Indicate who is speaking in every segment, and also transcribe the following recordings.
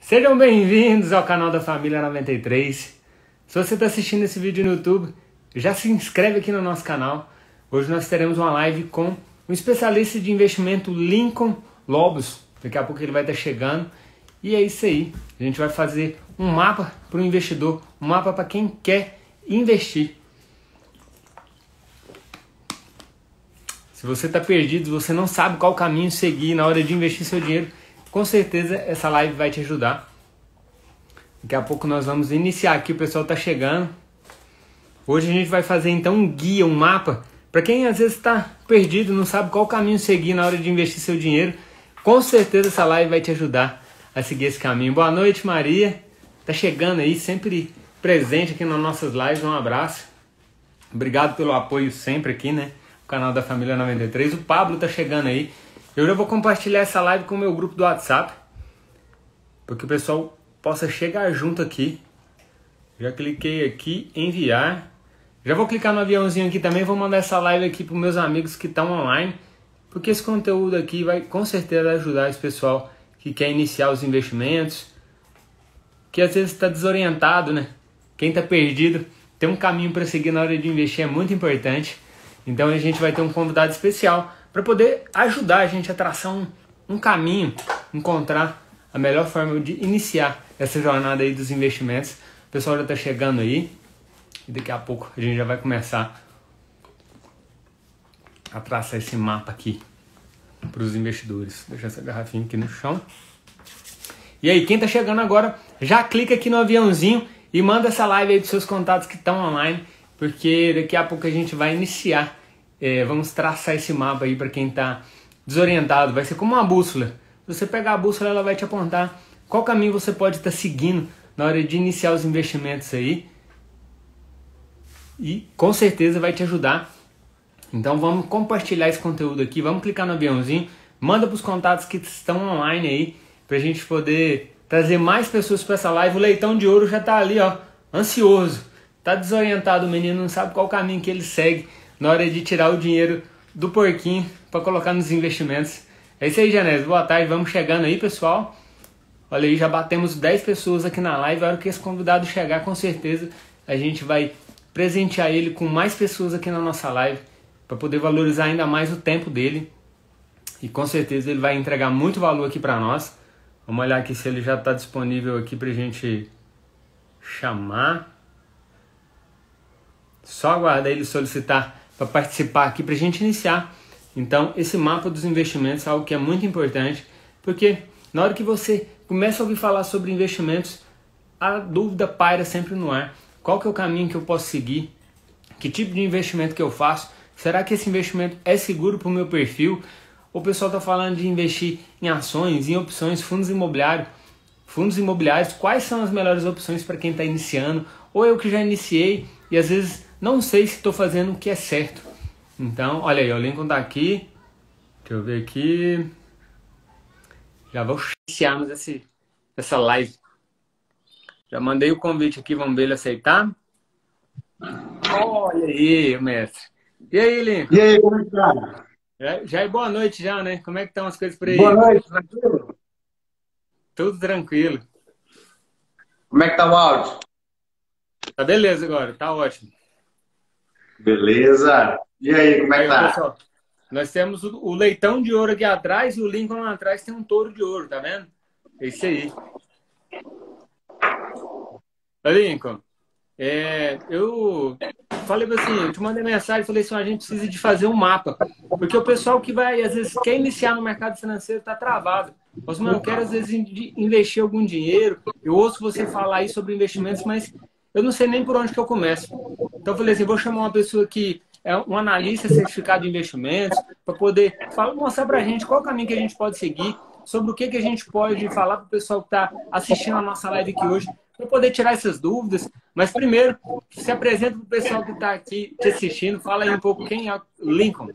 Speaker 1: Sejam bem-vindos ao canal da Família 93. Se você está assistindo esse vídeo no YouTube, já se inscreve aqui no nosso canal. Hoje nós teremos uma live com um especialista de investimento, Lincoln Lobos. Daqui a pouco ele vai estar chegando. E é isso aí. A gente vai fazer um mapa para o investidor, um mapa para quem quer investir. Se você está perdido, se você não sabe qual caminho seguir na hora de investir seu dinheiro, com certeza essa live vai te ajudar. Daqui a pouco nós vamos iniciar aqui, o pessoal está chegando. Hoje a gente vai fazer então um guia, um mapa, para quem às vezes está perdido, não sabe qual caminho seguir na hora de investir seu dinheiro. Com certeza essa live vai te ajudar a seguir esse caminho. Boa noite, Maria. Está chegando aí, sempre presente aqui nas nossas lives. Um abraço. Obrigado pelo apoio sempre aqui, né? O canal da Família 93. O Pablo está chegando aí. Eu já vou compartilhar essa live com o meu grupo do WhatsApp, porque o pessoal possa chegar junto aqui. Já cliquei aqui, enviar. Já vou clicar no aviãozinho aqui também, vou mandar essa live aqui para os meus amigos que estão online, porque esse conteúdo aqui vai com certeza ajudar esse pessoal que quer iniciar os investimentos, que às vezes está desorientado, né? Quem está perdido, tem um caminho para seguir na hora de investir, é muito importante. Então a gente vai ter um convidado especial para poder ajudar a gente a traçar um caminho, encontrar a melhor forma de iniciar essa jornada aí dos investimentos. O pessoal já está chegando aí e daqui a pouco a gente já vai começar a traçar esse mapa aqui para os investidores. Deixa essa garrafinha aqui no chão. E aí, quem está chegando agora, já clica aqui no aviãozinho e manda essa live aí para os seus contatos que estão online, porque daqui a pouco a gente vai iniciar. Vamos traçar esse mapa aí para quem está desorientado. Vai ser como uma bússola. Se você pegar a bússola, ela vai te apontar qual caminho você pode estar seguindo na hora de iniciar os investimentos aí. E com certeza vai te ajudar. Então vamos compartilhar esse conteúdo aqui. Vamos clicar no aviãozinho. Manda para os contatos que estão online aí, para a gente poder trazer mais pessoas para essa live. O leitão de ouro já está ali, ó, ansioso. Está desorientado o menino, não sabe qual caminho que ele segue na hora de tirar o dinheiro do porquinho para colocar nos investimentos. É isso aí, Genésio. Boa tarde. Vamos chegando aí, pessoal. Olha aí, já batemos 10 pessoas aqui na live. A hora que esse convidado chegar, com certeza a gente vai presentear ele com mais pessoas aqui na nossa live para poder valorizar ainda mais o tempo dele. E com certeza ele vai entregar muito valor aqui para nós. Vamos olhar aqui se ele já está disponível aqui para a gente chamar. Só aguardar ele solicitar para participar aqui para a gente iniciar. Então, esse mapa dos investimentos é algo que é muito importante, porque na hora que você começa a ouvir falar sobre investimentos, a dúvida paira sempre no ar. Qual que é o caminho que eu posso seguir? Que tipo de investimento que eu faço? Será que esse investimento é seguro para o meu perfil? O pessoal está falando de investir em ações, em opções, fundos imobiliários. Fundos imobiliários, quais são as melhores opções para quem está iniciando? Ou eu que já iniciei e às vezes não sei se estou fazendo o que é certo. Então, olha aí, o Lincoln está aqui. Deixa eu ver aqui. Já vou iniciarmos essa live. Já mandei o convite aqui, vamos ver ele aceitar. Olha aí, mestre. E aí, Lincoln?
Speaker 2: E aí, como é que tá?
Speaker 1: Já é boa noite já, né? Como é que estão as coisas por aí?
Speaker 2: Boa noite, tranquilo?
Speaker 1: Tudo tranquilo.
Speaker 2: Como é que tá o áudio?
Speaker 1: Tá beleza agora, tá ótimo.
Speaker 2: Beleza. E aí, como é que tá?
Speaker 1: Pessoal, nós temos o leitão de ouro aqui atrás e o Lincoln lá atrás tem um touro de ouro, tá vendo? É isso aí. Ô, Lincoln, eu falei assim, eu te mandei mensagem, falei assim, a gente precisa de fazer um mapa, porque o pessoal que vai, às vezes, quer iniciar no mercado financeiro tá travado. Eu quero, às vezes, investir algum dinheiro, eu ouço você falar aí sobre investimentos, mas eu não sei nem por onde que eu começo. Então eu falei assim, vou chamar uma pessoa que é um analista certificado de investimentos para poder mostrar para a gente qual o caminho que a gente pode seguir, sobre o que a gente pode falar para o pessoal que está assistindo a nossa live aqui hoje, para poder tirar essas dúvidas. Mas primeiro, se apresenta para o pessoal que está aqui te assistindo, fala aí um pouco quem é o Lincoln.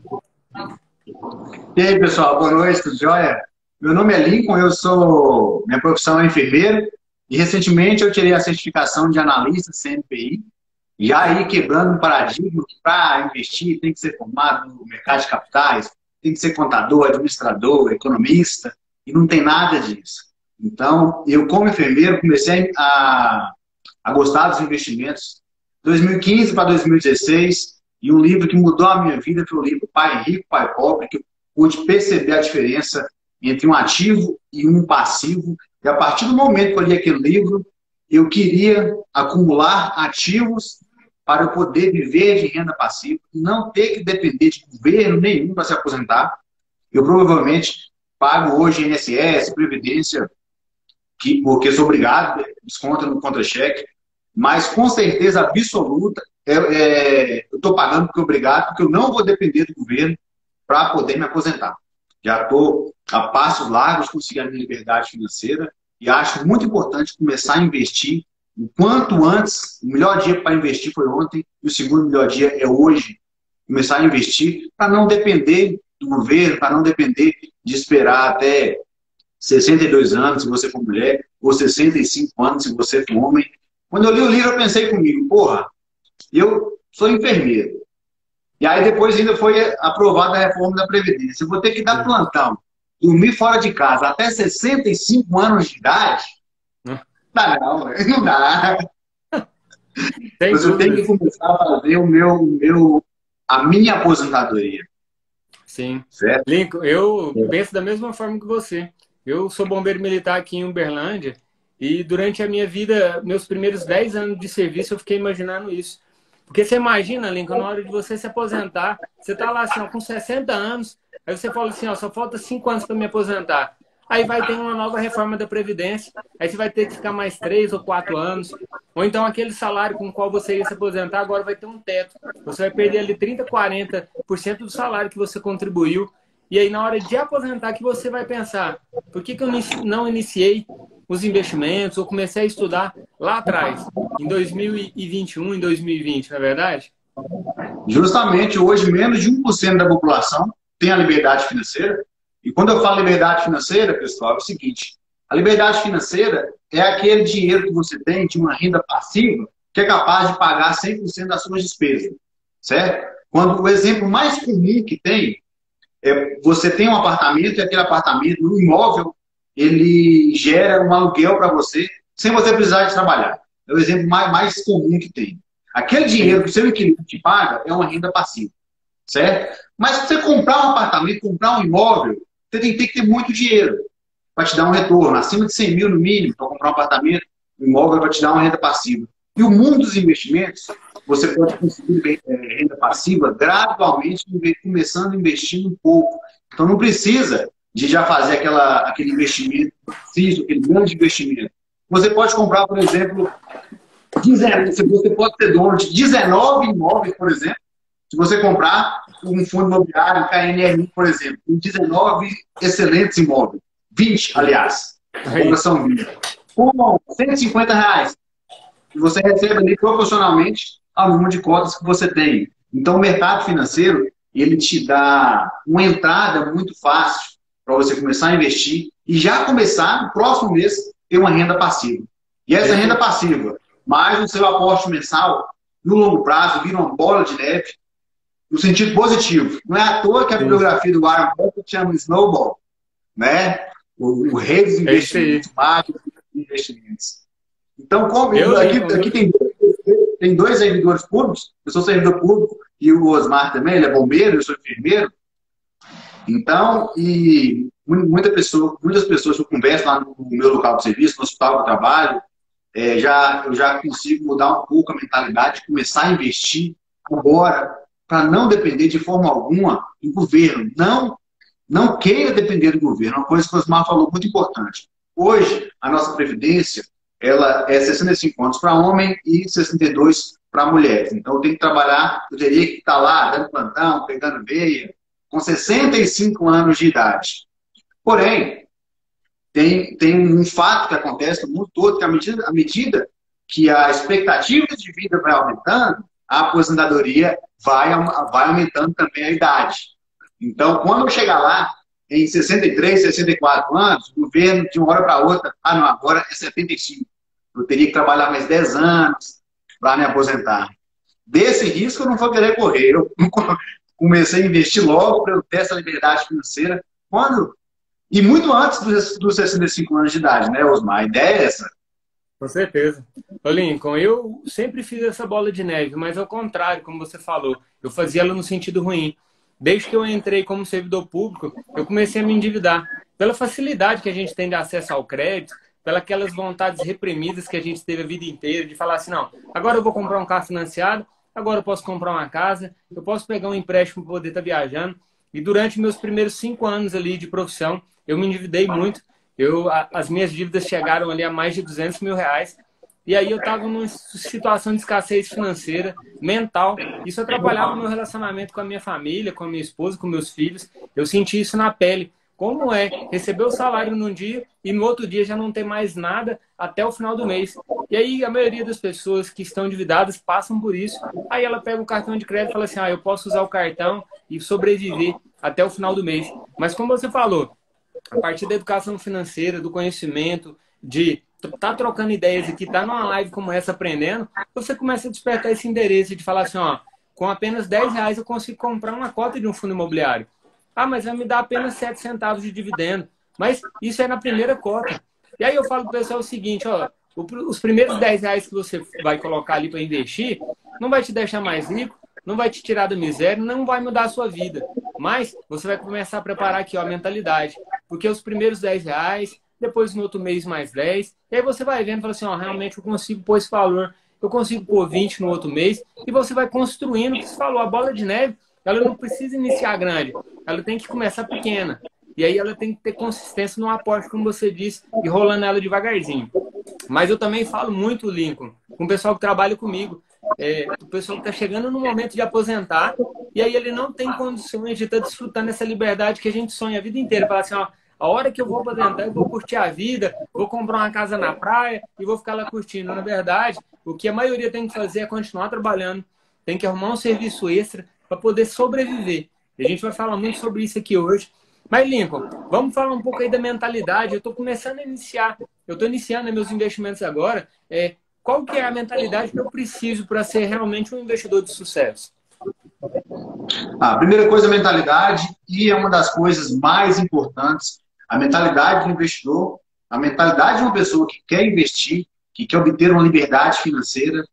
Speaker 2: E aí, pessoal, boa noite, tudo jóia? Meu nome é Lincoln, minha profissão é enfermeiro e recentemente eu tirei a certificação de analista CNPI, já aí quebrando um paradigma que para investir tem que ser formado no mercado de capitais, tem que ser contador, administrador, economista, e não tem nada disso. Então, eu, como enfermeiro, comecei a gostar dos investimentos. 2015 para 2016, e um livro que mudou a minha vida foi o livro Pai Rico, Pai Pobre, que eu pude perceber a diferença entre um ativo e um passivo. E a partir do momento que eu li aquele livro, eu queria acumular ativos para eu poder viver de renda passiva, não ter que depender de governo nenhum para se aposentar. Eu provavelmente pago hoje INSS, Previdência, porque sou obrigado, desconto no contra-cheque, mas com certeza absoluta, eu estou pagando porque obrigado, porque eu não vou depender do governo para poder me aposentar. Já estou a passos largos conseguir a minha liberdade financeira e acho muito importante começar a investir o quanto antes. O melhor dia para investir foi ontem e o segundo melhor dia é hoje. Começar a investir para não depender do governo, para não depender de esperar até 62 anos se você for mulher, ou 65 anos se você for homem. Quando eu li o livro, eu pensei comigo, porra, eu sou enfermeiro. E aí depois ainda foi aprovada a reforma da Previdência. Eu vou ter que dar plantão, dormir fora de casa até 65 anos de idade? Não dá não, não dá. Mas eu tenho que começar a fazer a minha aposentadoria.
Speaker 1: Sim.
Speaker 2: Certo?
Speaker 1: Lincoln, eu penso da mesma forma que você. Eu sou bombeiro militar aqui em Uberlândia e durante a minha vida, meus primeiros 10 anos de serviço, eu fiquei imaginando isso. Porque você imagina, Lincoln, na hora de você se aposentar, você tá lá assim, ó, com 60 anos, aí você fala assim, ó, só falta 5 anos para me aposentar. Aí vai ter uma nova reforma da Previdência, aí você vai ter que ficar mais 3 ou 4 anos. Ou então aquele salário com o qual você ia se aposentar, agora vai ter um teto. Você vai perder ali 30%, 40% do salário que você contribuiu. E aí na hora de aposentar que você vai pensar, por que eu não iniciei os investimentos ou comecei a estudar lá atrás, em 2021, em 2020, não é verdade?
Speaker 2: Justamente hoje, menos de 1% da população tem a liberdade financeira. E quando eu falo liberdade financeira, pessoal, é o seguinte: a liberdade financeira é aquele dinheiro que você tem de uma renda passiva que é capaz de pagar 100% das suas despesas, certo? Quando o exemplo mais comum que tem é você tem um apartamento e aquele apartamento, um imóvel, ele gera um aluguel para você sem você precisar de trabalhar. É o exemplo mais comum que tem. Aquele dinheiro que o seu inquilino te paga é uma renda passiva, certo? Mas se você comprar um apartamento, comprar um imóvel, você tem que ter muito dinheiro para te dar um retorno. Acima de 100 mil no mínimo para comprar um apartamento, um imóvel vai te dar uma renda passiva. E o mundo dos investimentos, você pode conseguir renda passiva gradualmente, começando a investir um pouco. Então não precisa de já fazer aquele investimento preciso, aquele grande investimento. Você pode comprar, por exemplo, você pode ser dono de 19 imóveis, por exemplo. Se você comprar um fundo imobiliário, um KNRI, por exemplo, com 19 excelentes imóveis, 20, aliás, são 20, com R$150, e você recebe ali proporcionalmente ao número de cotas que você tem. Então, o mercado financeiro, ele te dá uma entrada muito fácil para você começar a investir e já começar, no próximo mês, ter uma renda passiva. E essa renda passiva, mais o seu aporte mensal, no longo prazo, vira uma bola de neve, no sentido positivo. Não é à toa que a bibliografia do Warren Buffett chama Snowball, né? O rei dos investimentos, mágico dos investimentos. Então, como aqui tem dois servidores públicos, eu sou servidor público e o Osmar também, ele é bombeiro, eu sou enfermeiro. Então, e muitas pessoas que eu converso lá no meu local de serviço, no hospital que eu trabalho, eu já consigo mudar um pouco a mentalidade, começar a investir agora, para não depender de forma alguma do governo. Não queira depender do governo. Uma coisa que o Osmar falou muito importante. Hoje, a nossa Previdência, ela é 65 anos para homem e 62 para mulheres. Então, eu tenho que trabalhar, eu teria que estar lá, dando plantão, pegando veia, com 65 anos de idade. Porém, tem um fato que acontece no mundo todo, que à medida que a expectativa de vida vai aumentando, a aposentadoria vai aumentando também a idade. Então, quando eu chegar lá, em 63, 64 anos, o governo, de uma hora para outra, não, agora é 75. Eu teria que trabalhar mais 10 anos para me aposentar. Desse risco eu não vou querer correr. Eu comecei a investir logo para eu ter essa liberdade financeira. Quando E muito antes dos 65 anos de idade, né, Osmar? A ideia é essa.
Speaker 1: Com certeza. Ô, Lincoln, eu sempre fiz essa bola de neve, mas ao contrário, como você falou, eu fazia ela no sentido ruim. Desde que eu entrei como servidor público, eu comecei a me endividar. Pela facilidade que a gente tem de acesso ao crédito, pelas aquelas vontades reprimidas que a gente teve a vida inteira, de falar assim, não, agora eu vou comprar um carro financiado, agora eu posso comprar uma casa, eu posso pegar um empréstimo para poder estar viajando. E durante meus primeiros 5 anos ali de profissão, eu me endividei muito. As minhas dívidas chegaram ali a mais de R$ 200 mil. E aí eu estava numa situação de escassez financeira, mental. Isso atrapalhava o meu relacionamento com a minha família, com a minha esposa, com meus filhos. Eu senti isso na pele. Como é receber o salário num dia e no outro dia já não ter mais nada até o final do mês? E aí a maioria das pessoas que estão endividadas passam por isso. Aí ela pega o cartão de crédito e fala assim, eu posso usar o cartão e sobreviver até o final do mês. Mas como você falou, a partir da educação financeira, do conhecimento, de estar trocando ideias aqui, estar numa live como essa aprendendo, você começa a despertar esse interesse de falar assim, com apenas R$ 10 eu consigo comprar uma cota de um fundo imobiliário. Mas vai me dar apenas 7 centavos de dividendo. Mas isso é na primeira cota. E aí eu falo para o pessoal o seguinte, os primeiros R$ 10 que você vai colocar ali para investir, não vai te deixar mais rico, não vai te tirar da miséria, não vai mudar a sua vida. Mas você vai começar a preparar aqui a mentalidade. Porque os primeiros R$ 10, depois no outro mês mais 10, e aí você vai vendo e fala assim, realmente eu consigo pôr esse valor, eu consigo pôr 20 no outro mês, e você vai construindo, o que você falou, a bola de neve, ela não precisa iniciar grande, ela tem que começar pequena. E aí ela tem que ter consistência no aporte, como você disse, e rolando ela devagarzinho. Mas eu também falo muito, Lincoln, com o pessoal que trabalha comigo, o pessoal que está chegando no momento de aposentar, e aí ele não tem condições de estar desfrutando essa liberdade que a gente sonha a vida inteira. Falar assim, a hora que eu vou aposentar, eu vou curtir a vida, vou comprar uma casa na praia e vou ficar lá curtindo. Na verdade, o que a maioria tem que fazer é continuar trabalhando, tem que arrumar um serviço extra para poder sobreviver. E a gente vai falar muito sobre isso aqui hoje. Mas, Lincoln, vamos falar um pouco aí da mentalidade. Eu estou começando a iniciar, eu estou iniciando meus investimentos agora. Qual que é a mentalidade que eu preciso para ser realmente um investidor de sucesso?
Speaker 2: A primeira coisa é a mentalidade, e é uma das coisas mais importantes. A mentalidade do investidor, a mentalidade de uma pessoa que quer investir, que quer obter uma liberdade financeira,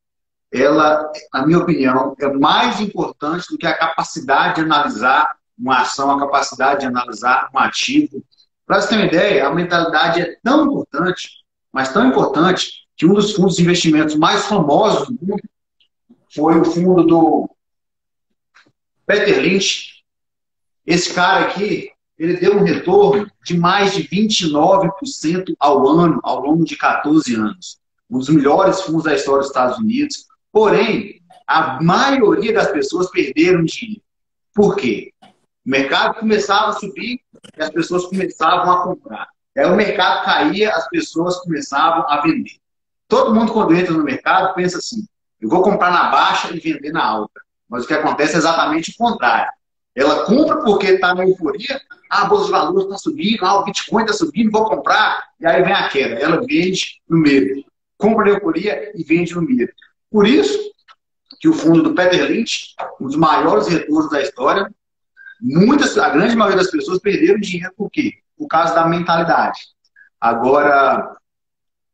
Speaker 2: ela, na minha opinião, é mais importante do que a capacidade de analisar uma ação, a capacidade de analisar um ativo. Para você ter uma ideia, a mentalidade é tão importante, mas tão importante, que um dos fundos de investimentos mais famosos do mundo foi o fundo do Peter Lynch. Esse cara aqui, ele deu um retorno de mais de 29% ao ano, ao longo de 14 anos. Um dos melhores fundos da história dos Estados Unidos. Porém, a maioria das pessoas perderam dinheiro. Por quê? O mercado começava a subir e as pessoas começavam a comprar. Aí o mercado caía, as pessoas começavam a vender. Todo mundo, quando entra no mercado, pensa assim, eu vou comprar na baixa e vender na alta. Mas o que acontece é exatamente o contrário. Ela compra porque está na euforia, a bolsa de valores está subindo, o Bitcoin está subindo, vou comprar, e aí vem a queda. Ela vende no medo. Compra na euforia e vende no medo. Por isso que o fundo do Peter Lynch, um dos maiores retornos da história, a grande maioria das pessoas perderam dinheiro por quê? Por causa da mentalidade. Agora,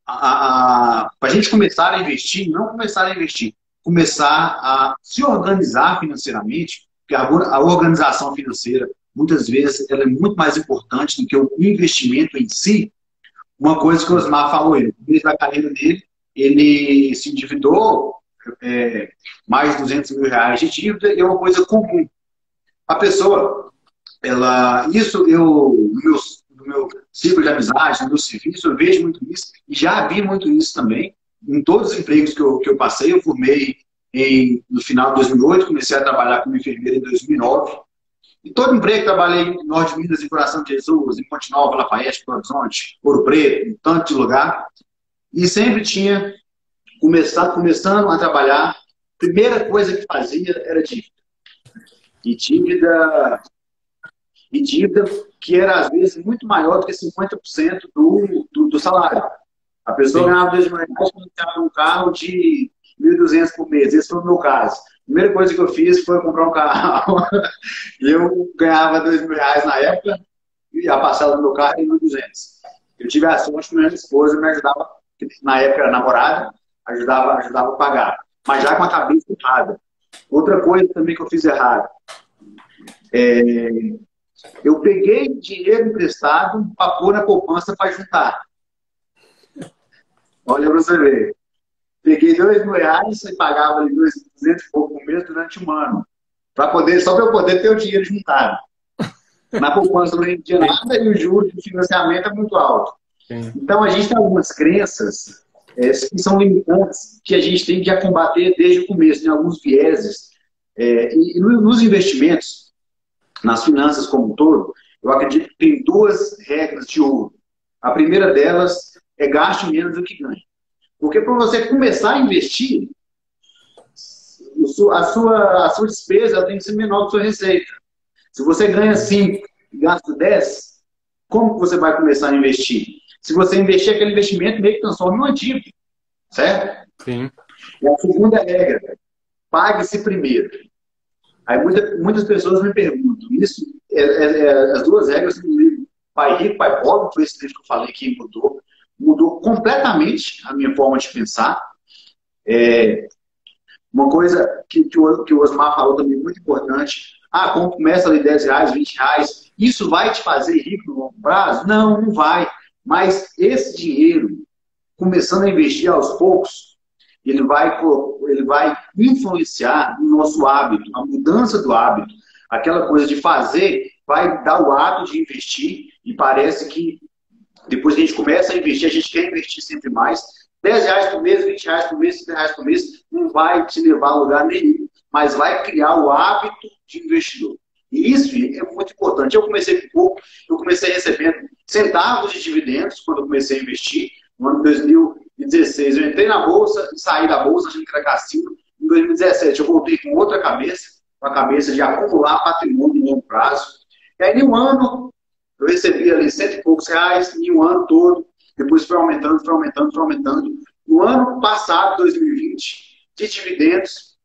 Speaker 2: para a gente começar a investir, não começar a investir, começar a se organizar financeiramente, porque a organização financeira, muitas vezes, ela é muito mais importante do que o investimento em si. Uma coisa que o Osmar falou, no começo da carreira dele, ele se endividou mais de R$ 200 mil de dívida, e é uma coisa comum. A pessoa, no meu ciclo de amizade, no meu serviço, eu vejo muito isso, e já vi muito isso também. Em todos os empregos que eu passei, eu formei no final de 2008, comecei a trabalhar como enfermeira em 2009. E todo emprego que trabalhei em Norte de Minas, em Coração de Jesus, em Ponte Nova, Lafayette, Belo Horizonte, Ouro Preto, em tanto de lugar. E sempre tinha, começando a trabalhar, a primeira coisa que fazia era dívida. E dívida que era, às vezes, muito maior do que 50% do salário. A pessoa ganhava R$ 2.000, financiava um carro de R$ 1.200 por mês. Esse foi o meu caso. A primeira coisa que eu fiz foi comprar um carro. E eu ganhava R$ 2.000 na época. e a parcela do meu carro é 1.200. Eu tive a sorte que minha esposa me ajudava, que na época era namorada, ajudava a pagar, mas já com a cabeça errada. Outra coisa também que eu fiz errado, eu peguei dinheiro emprestado para pôr na poupança para juntar. Olha para você ver. Peguei R$ 2.000 e pagava ali 200 e pouco por mês durante um ano. Só para eu poder ter o dinheiro juntado. Na poupança não rendia nada e o juros de financiamento é muito alto.
Speaker 1: Sim.
Speaker 2: Então a gente tem algumas crenças que são limitantes que a gente tem que combater desde o começo, tem alguns vieses. E nos investimentos, nas finanças como um todo, eu acredito que tem duas regras de ouro. A primeira delas é gaste menos do que ganhe. Porque para você começar a investir, a sua despesa tem que ser menor que a sua receita. Se você ganha 5 e gasta 10, como que você vai começar a investir? Se você investir aquele investimento, meio que transforma em uma dívida, certo?
Speaker 1: Sim.
Speaker 2: E a segunda regra, pague-se primeiro. Aí muitas pessoas me perguntam, isso, as duas regras do livro Pai Rico, Pai Pobre, foi esse livro que eu falei que mudou completamente a minha forma de pensar. Uma coisa que o Osmar falou também muito importante, como começa ali R$ 10, R$ 20, isso vai te fazer rico no longo prazo? Não, não vai. Mas esse dinheiro, começando a investir aos poucos, ele vai influenciar no nosso hábito, a mudança do hábito. Aquela coisa de fazer vai dar o hábito de investir e parece que depois que a gente começa a investir, a gente quer investir sempre mais. R$ 10 por mês, R$ 20 por mês, R$ 30 por mês não vai te levar a lugar nenhum, mas vai criar o hábito de investidor. E isso é muito importante. Eu comecei com pouco, eu comecei recebendo centavos de dividendos quando eu comecei a investir. No ano de 2016, eu entrei na bolsa, saí da bolsa, achando que era cassino. Em 2017, eu voltei com outra cabeça, com a cabeça de acumular patrimônio no longo prazo. E aí, em um ano, eu recebi ali R$ 100 e poucos, em um ano todo. Depois foi aumentando, foi aumentando, foi aumentando. No ano passado, 2020, de dividendos,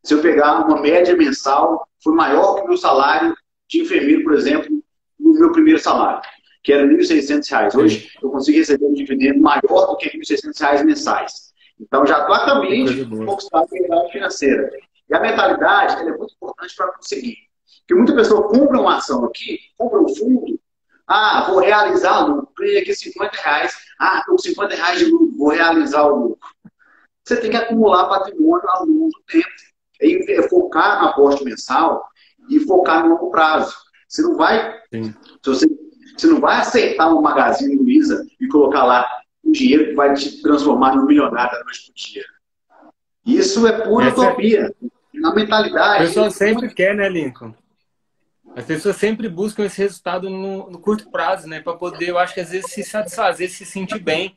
Speaker 2: se eu pegar uma média mensal, foi maior que o meu salário de enfermeiro, por exemplo, no meu primeiro salário, que era R$ 1.600. Hoje, eu consigo receber um dividendo maior do que R$ 1.600 mensais. Então, já estou a caminho de conquistar a liberdade financeira. E a mentalidade ela é muito importante para conseguir. Porque muita pessoa compra uma ação aqui, compra um fundo, vou realizar o lucro, ganhei aqui R$ 50, estou com R$ 50 de lucro, vou realizar o lucro. Você tem que acumular patrimônio ao longo do tempo. É focar no aporte mensal e focar no longo prazo. Você não vai, você não vai aceitar uma Magazine Luiza e colocar lá um dinheiro que vai te transformar num milionário da noite pro dia. Isso é pura utopia. Na mentalidade.
Speaker 1: O pessoal sempre quer, né, Lincoln? As pessoas sempre buscam esse resultado no curto prazo, né? Para poder, eu acho que às vezes se satisfazer, se sentir bem.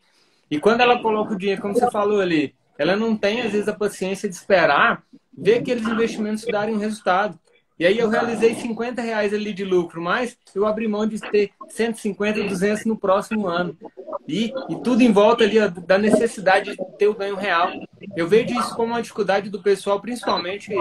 Speaker 1: E quando ela coloca o dinheiro, como você falou ali, ela não tem, às vezes, a paciência de esperar ver aqueles investimentos darem um resultado. E aí eu realizei R$ 50 ali de lucro, mas eu abri mão de ter 150, 200 no próximo ano. E tudo em volta ali da necessidade de ter o ganho real. Eu vejo isso como uma dificuldade do pessoal, principalmente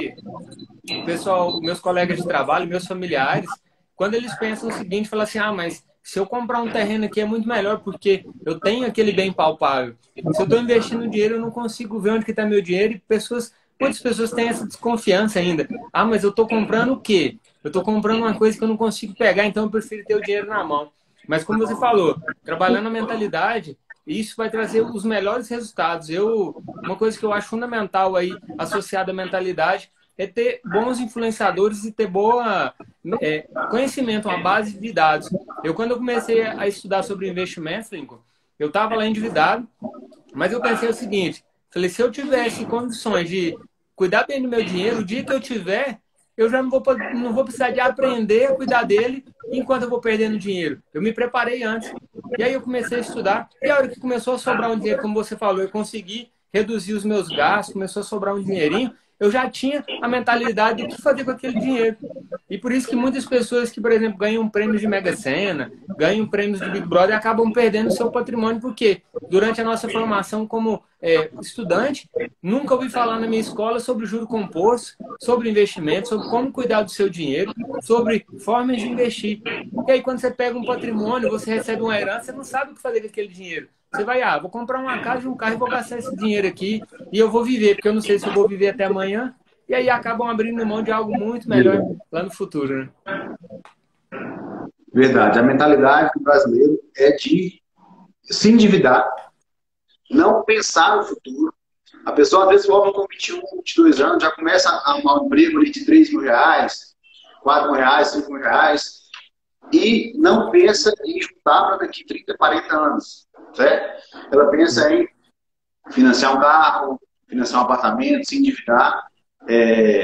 Speaker 1: o pessoal, meus colegas de trabalho, meus familiares, quando eles pensam o seguinte, falam assim, mas se eu comprar um terreno aqui é muito melhor porque eu tenho aquele bem palpável. Se eu estou investindo dinheiro, eu não consigo ver onde que está meu dinheiro e muitas pessoas têm essa desconfiança ainda. Mas eu estou comprando o quê? Eu estou comprando uma coisa que eu não consigo pegar, então eu prefiro ter o dinheiro na mão. Mas como você falou, trabalhando a mentalidade, isso vai trazer os melhores resultados. Uma coisa que eu acho fundamental aí, associada à mentalidade, é ter bons influenciadores e ter conhecimento, uma base de dados. Quando eu comecei a estudar sobre investimentos, Lincoln, eu estava lá endividado, mas eu pensei o seguinte, falei, se eu tivesse condições de cuidar bem do meu dinheiro, o dia que eu tiver, eu já não vou precisar de aprender a cuidar dele enquanto eu vou perdendo dinheiro. Eu me preparei antes. E aí eu comecei a estudar. E a hora que começou a sobrar um dinheiro, como você falou, eu consegui reduzir os meus gastos, começou a sobrar um dinheirinho. eu já tinha a mentalidade do que fazer com aquele dinheiro. E por isso que muitas pessoas que, por exemplo, ganham prêmios de Mega Sena, ganham prêmios de Big Brother, acabam perdendo seu patrimônio, porque durante a nossa formação como estudante, nunca ouvi falar na minha escola sobre juro composto, sobre investimento, sobre como cuidar do seu dinheiro, sobre formas de investir. E aí, quando você pega um patrimônio, você recebe uma herança, você não sabe o que fazer com aquele dinheiro. Você vai, vou comprar uma casa e um carro e vou gastar esse dinheiro aqui e eu vou viver, porque eu não sei se eu vou viver até amanhã. E aí acabam abrindo mão de algo muito melhor lá no futuro, né?
Speaker 2: Verdade. A mentalidade do brasileiro é de se endividar, não pensar no futuro. A pessoa, às vezes, volta com 21, 22 anos, já começa a arrumar um emprego ali de 3 mil reais, 4 mil reais, 5 mil reais, e não pensa em juntar para daqui 30, 40 anos. Certo? Ela pensa em financiar um carro, financiar um apartamento, se endividar.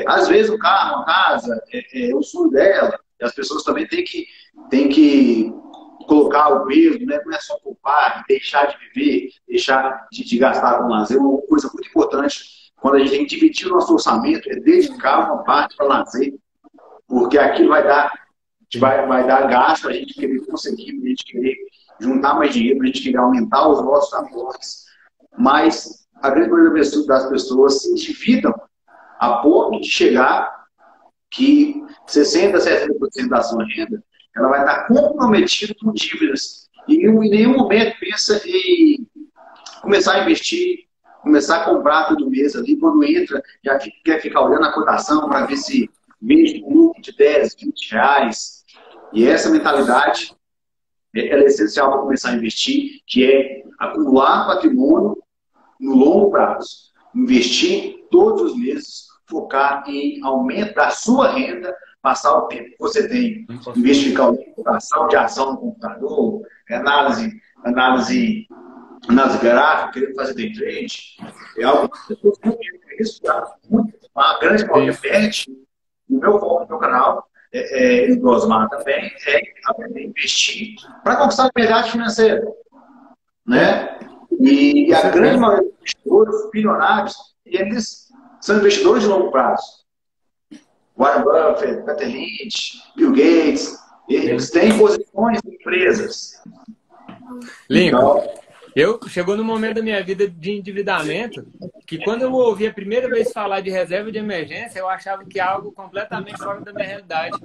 Speaker 2: Às vezes o carro, a casa, é o sonho dela. E as pessoas também têm que colocar o peso, né? Não é só poupar, deixar de viver, deixar de gastar com lazer. Uma coisa muito importante, quando a gente tem que dividir o nosso orçamento, é dedicar uma parte para lazer, porque aquilo vai dar gasto para a gente querer conseguir, para a gente querer juntar mais dinheiro, para a gente querer aumentar os nossos aportes. Mas a grande maioria das pessoas se endividam a ponto de chegar que 60%, 70% da sua renda ela vai estar comprometida com dívidas. E em nenhum momento pensa em começar a investir, começar a comprar todo mês ali. Quando entra, já quer ficar olhando a cotação para ver se vende um lucro de 10, 20 reais. E essa mentalidade ela é essencial para começar a investir, que é acumular patrimônio no longo prazo. Investir todos os meses, focar em aumento da sua renda, passar o tempo que você tem, em vez de ficar olhando cotação de ação no computador, análise gráfica, querendo fazer day trade. Algumas pessoas não querem isso, tá? A grande maioria perde. O meu foco no meu canal, e do Osmar também, é aprender a investir para conquistar a liberdade financeira. Né? E a grande maioria dos investidores bilionários, eles são investidores de longo prazo. Warren Buffett, Peter Lynch, Bill Gates, eles têm posições em empresas.
Speaker 1: Lincoln, chegou no momento da minha vida de endividamento que quando eu ouvi a primeira vez falar de reserva de emergência, eu achava que é algo completamente fora da minha realidade.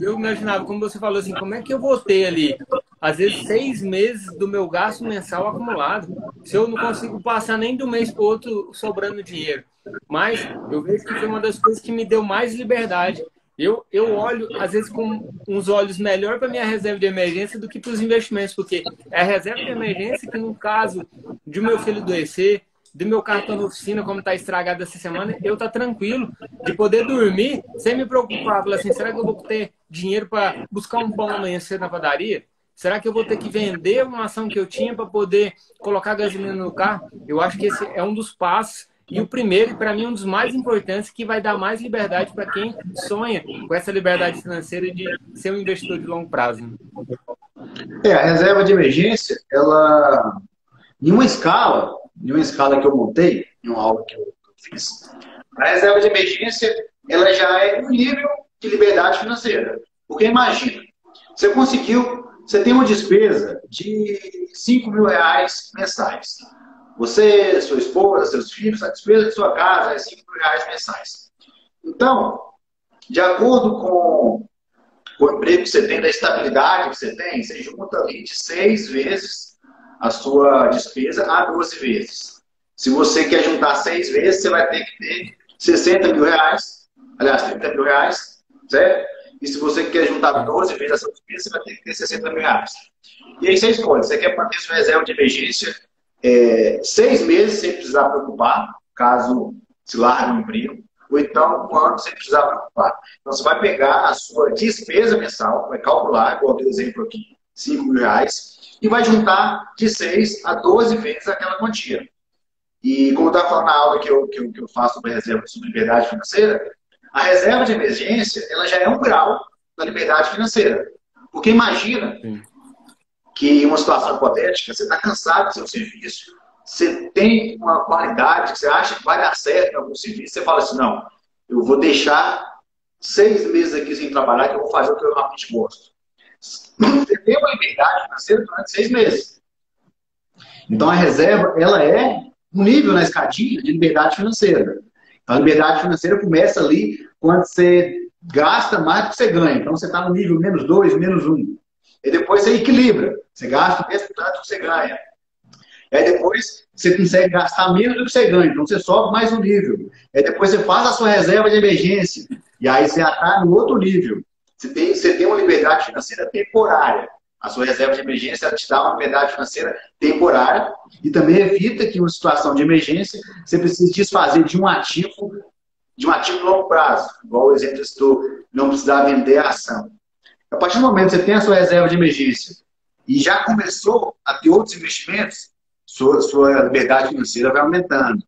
Speaker 1: Eu imaginava, como você falou assim, como é que eu vou ter ali, às vezes, 6 meses do meu gasto mensal acumulado, se eu não consigo passar nem de um mês para o outro sobrando dinheiro. Mas eu vejo que foi uma das coisas que me deu mais liberdade. Eu olho, às vezes, com uns olhos melhor para a minha reserva de emergência do que para os investimentos, porque é a reserva de emergência que, no caso de meu filho adoecer, do meu cartão na oficina, como está estragado essa semana, eu estou tranquilo de poder dormir sem me preocupar. Falar assim, será que eu vou ter dinheiro para buscar um pão amanhã cedo na padaria? Será que eu vou ter que vender uma ação que eu tinha para poder colocar gasolina no carro? Eu acho que esse é um dos passos. E o primeiro, para mim, um dos mais importantes, que vai dar mais liberdade para quem sonha com essa liberdade financeira de ser um investidor de longo prazo.
Speaker 2: A reserva de emergência, ela, em uma escala que eu montei, em uma aula que eu fiz, a reserva de emergência, ela já é um nível de liberdade financeira. Porque imagina, você tem uma despesa de 5 mil reais mensais. Você, sua esposa, seus filhos, a despesa de sua casa é 5 mil reais mensais. Então, de acordo com o emprego que você tem, da estabilidade que você tem, você junta ali de 6 vezes a sua despesa a 12 vezes. Se você quer juntar 6 vezes, você vai ter que ter 60 mil reais, aliás, 30 mil reais, certo? E se você quer juntar 12 vezes a sua despesa, você vai ter que ter 60 mil reais. E aí você escolhe, você quer manter sua reserva de emergência 6 meses sem precisar preocupar, caso se largue um emprego, ou então quando você precisar preocupar. Então você vai pegar a sua despesa mensal, vai calcular, igual eu exemplo aqui, 5 mil reais, e vai juntar de 6 a 12 vezes aquela quantia. E como eu estava falando na aula que eu faço sobre reserva, sobre liberdade financeira, a reserva de emergência ela já é um grau da liberdade financeira. Porque imagina que em uma situação hipotética, você está cansado do seu serviço, você tem uma qualidade que você acha que vai dar certo em algum serviço, você fala assim, não, eu vou deixar 6 meses aqui sem trabalhar, que eu vou fazer o que eu realmente gosto. Você tem uma liberdade financeira durante 6 meses. Então, a reserva, ela é um nível na escadinha de liberdade financeira. Então, a liberdade financeira começa ali quando você gasta mais do que você ganha. Então, você está no nível -2, -1. E depois você equilibra. Você gasta o mesmo tanto que você ganha. E aí depois você consegue gastar menos do que você ganha. Então, você sobe mais um nível. E aí depois você faz a sua reserva de emergência. E aí você já está no outro nível. Você tem uma liberdade financeira temporária. A sua reserva de emergência ela te dá uma liberdade financeira temporária e também evita que, em uma situação de emergência, você precise desfazer de um ativo de longo prazo. Igual o exemplo do não precisar vender a ação. A partir do momento que você tem a sua reserva de emergência e já começou a ter outros investimentos, sua liberdade financeira vai aumentando.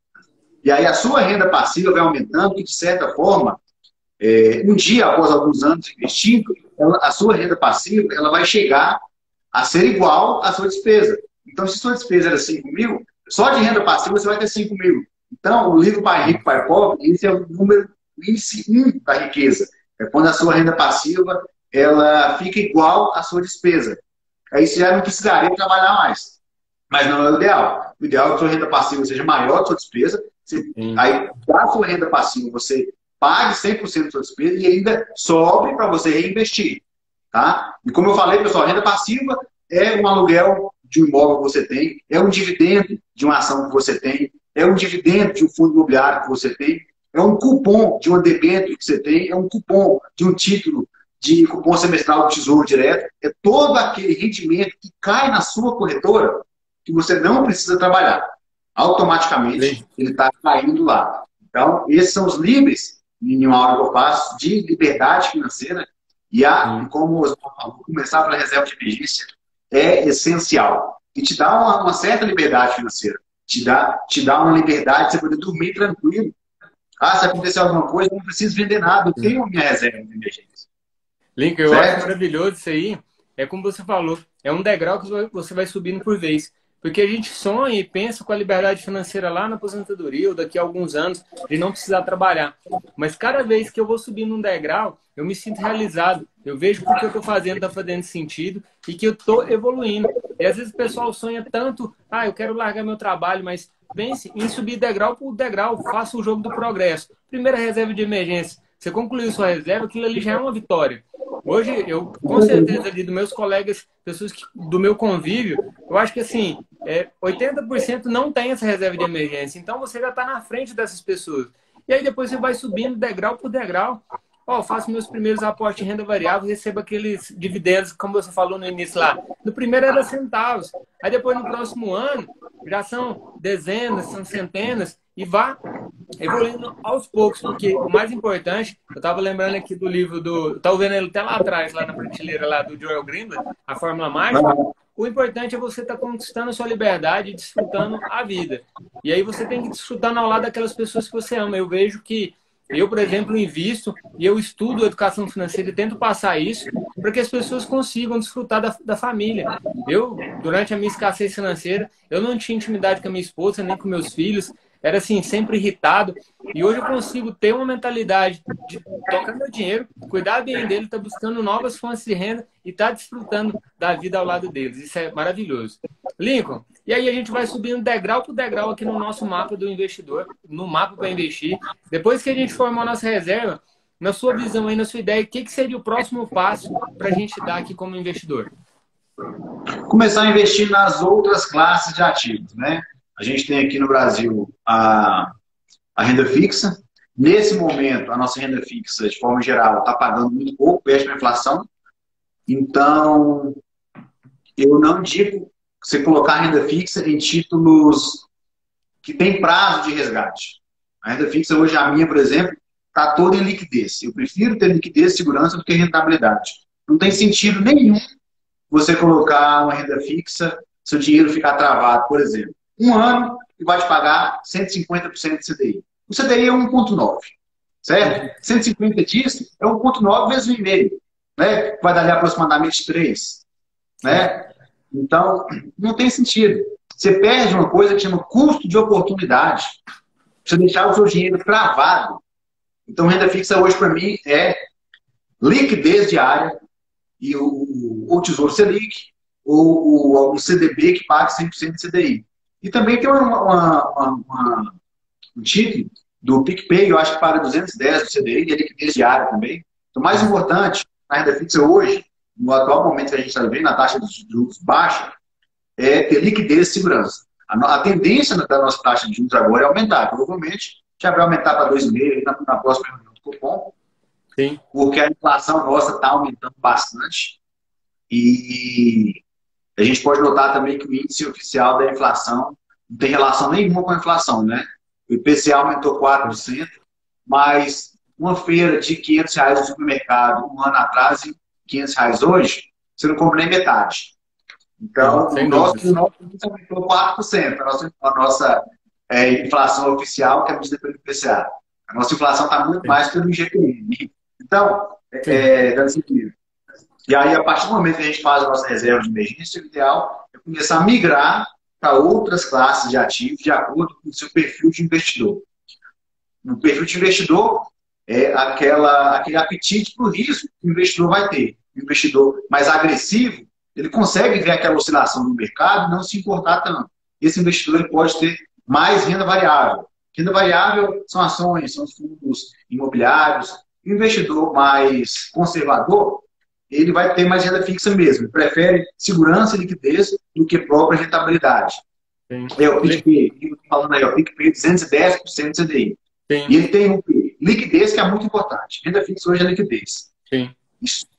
Speaker 2: E aí a sua renda passiva vai aumentando e, de certa forma, um dia após alguns anos investindo, a sua renda passiva ela vai chegar a ser igual à sua despesa. Então, se sua despesa era 5 mil, só de renda passiva você vai ter 5 mil. Então, o livro Pai Rico, Pai Pobre, esse é o índice 1 da riqueza. É quando a sua renda passiva ela fica igual à sua despesa. Aí você já não precisaria trabalhar mais. Mas não é o ideal. O ideal é que a sua renda passiva seja maior que a sua despesa. Aí, da sua renda passiva, você pague 100% da sua despesa e ainda sobre para você reinvestir. Tá? E como eu falei, pessoal, a renda passiva é um aluguel de um imóvel que você tem, é um dividendo de uma ação que você tem, é um dividendo de um fundo imobiliário que você tem, é um cupom de uma debênture que você tem, é um cupom de um título de cupom semestral do Tesouro Direto, é todo aquele rendimento que cai na sua corretora que você não precisa trabalhar. Automaticamente, ele está caindo lá. Então, esses são os livres, em uma hora que eu faço, de liberdade financeira. E como o Oswaldo falou, começar pela reserva de emergência é essencial. E te dá uma certa liberdade financeira. Te dá uma liberdade de você poder dormir tranquilo. Se acontecer alguma coisa, eu não preciso vender nada. Eu tenho a minha reserva de emergência.
Speaker 1: Lincoln, eu acho maravilhoso isso aí. É como você falou, é um degrau que você vai subindo por vez. Porque a gente sonha e pensa com a liberdade financeira lá na aposentadoria ou daqui a alguns anos de não precisar trabalhar. Mas cada vez que eu vou subindo um degrau, eu me sinto realizado. Eu vejo que o que eu estou fazendo está fazendo sentido e que eu estou evoluindo. E às vezes o pessoal sonha tanto, eu quero largar meu trabalho, mas pense em subir degrau por degrau, faça o jogo do progresso. Primeira reserva de emergência. Você concluiu sua reserva, aquilo ali já é uma vitória. Hoje, eu, com certeza, ali dos meus colegas, pessoas do meu convívio, eu acho que, assim, 80% não tem essa reserva de emergência. Então, você já está na frente dessas pessoas. E aí, depois você vai subindo degrau por degrau. Faço meus primeiros aportes em renda variável, recebo aqueles dividendos, como você falou no início lá. No primeiro era centavos. Aí, depois, no próximo ano, já são dezenas, são centenas, e vá evoluindo aos poucos, porque o mais importante, eu estava lembrando aqui do livro estava vendo ele até lá atrás, lá na prateleira lá do Joel Greenblatt, A Fórmula Mágica. O importante é você estar conquistando a sua liberdade e desfrutando a vida. E aí você tem que desfrutar ao lado daquelas pessoas que você ama. Eu vejo que eu, por exemplo, invisto e eu estudo educação financeira e tento passar isso para que as pessoas consigam desfrutar da família. Eu, durante a minha escassez financeira, eu não tinha intimidade com a minha esposa, nem com meus filhos. Era assim, sempre irritado. E hoje eu consigo ter uma mentalidade de tocar meu dinheiro, cuidar bem dele, estar buscando novas fontes de renda e estar desfrutando da vida ao lado deles. Isso é maravilhoso. Lincoln, e aí a gente vai subindo degrau por degrau aqui no nosso mapa do investidor, no mapa para investir. Depois que a gente formou a nossa reserva, na sua visão aí, na sua ideia, o que seria o próximo passo para a gente dar aqui como investidor?
Speaker 2: Começar a investir nas outras classes de ativos, né? A gente tem aqui no Brasil a renda fixa. Nesse momento, a nossa renda fixa, de forma geral, está pagando muito pouco, perto da inflação. Então, eu não digo você colocar a renda fixa em títulos que têm prazo de resgate. A renda fixa, hoje, a minha, por exemplo, está toda em liquidez. Eu prefiro ter liquidez e segurança do que rentabilidade. Não tem sentido nenhum você colocar uma renda fixa, seu dinheiro ficar travado, por exemplo. 1 ano e vai te pagar 150% de CDI. O CDI é 1,9, certo? 150 dias é 1,9 vezes 1,5, né? Vai dar ali aproximadamente 3, né? Então, não tem sentido. Você perde uma coisa que chama custo de oportunidade. Você deixar o seu dinheiro travado Então, renda fixa hoje, para mim, é liquidez diária e o Tesouro Selic, ou o CDB que paga 100% de CDI. E também tem um título do PicPay, eu acho que paga 210 do CDI, e é liquidez diária também. Então, o mais importante na renda fixa hoje, no atual momento que a gente está vivendo, na taxa de juros baixa, é ter liquidez e segurança. A tendência da nossa taxa de juros agora é aumentar. Provavelmente já vai aumentar para 2,5% na próxima reunião do Copom,
Speaker 1: Sim.
Speaker 2: porque a inflação nossa está aumentando bastante. E a gente pode notar também que o índice oficial da inflação não tem relação nenhuma com a inflação, né? O IPCA aumentou 4%, mas uma feira de R$ 500 no supermercado um ano atrás e R$ 500 hoje, você não compra nem metade. Então, o nosso índice aumentou 4%, a nossa inflação oficial, que é a medida pelo IPCA. A nossa inflação está muito mais pelo IGPM. Então, dando sentido. E aí, a partir do momento que a gente faz a nossa reserva de emergência, o ideal é começar a migrar para outras classes de ativos de acordo com o seu perfil de investidor. No perfil de investidor, é aquele apetite para o risco que o investidor vai ter. O investidor mais agressivo, ele consegue ver aquela oscilação no mercado e não se importar tanto. Esse investidor ele pode ter mais renda variável. Renda variável são ações, são fundos imobiliários. O investidor mais conservador, ele vai ter mais renda fixa mesmo. Ele prefere segurança e liquidez do que própria rentabilidade. Sim. O PicPay, falando aí, o PicPay 210% de CDI. Sim. E ele tem liquidez, que é muito importante. Renda fixa hoje é liquidez.
Speaker 1: Sim.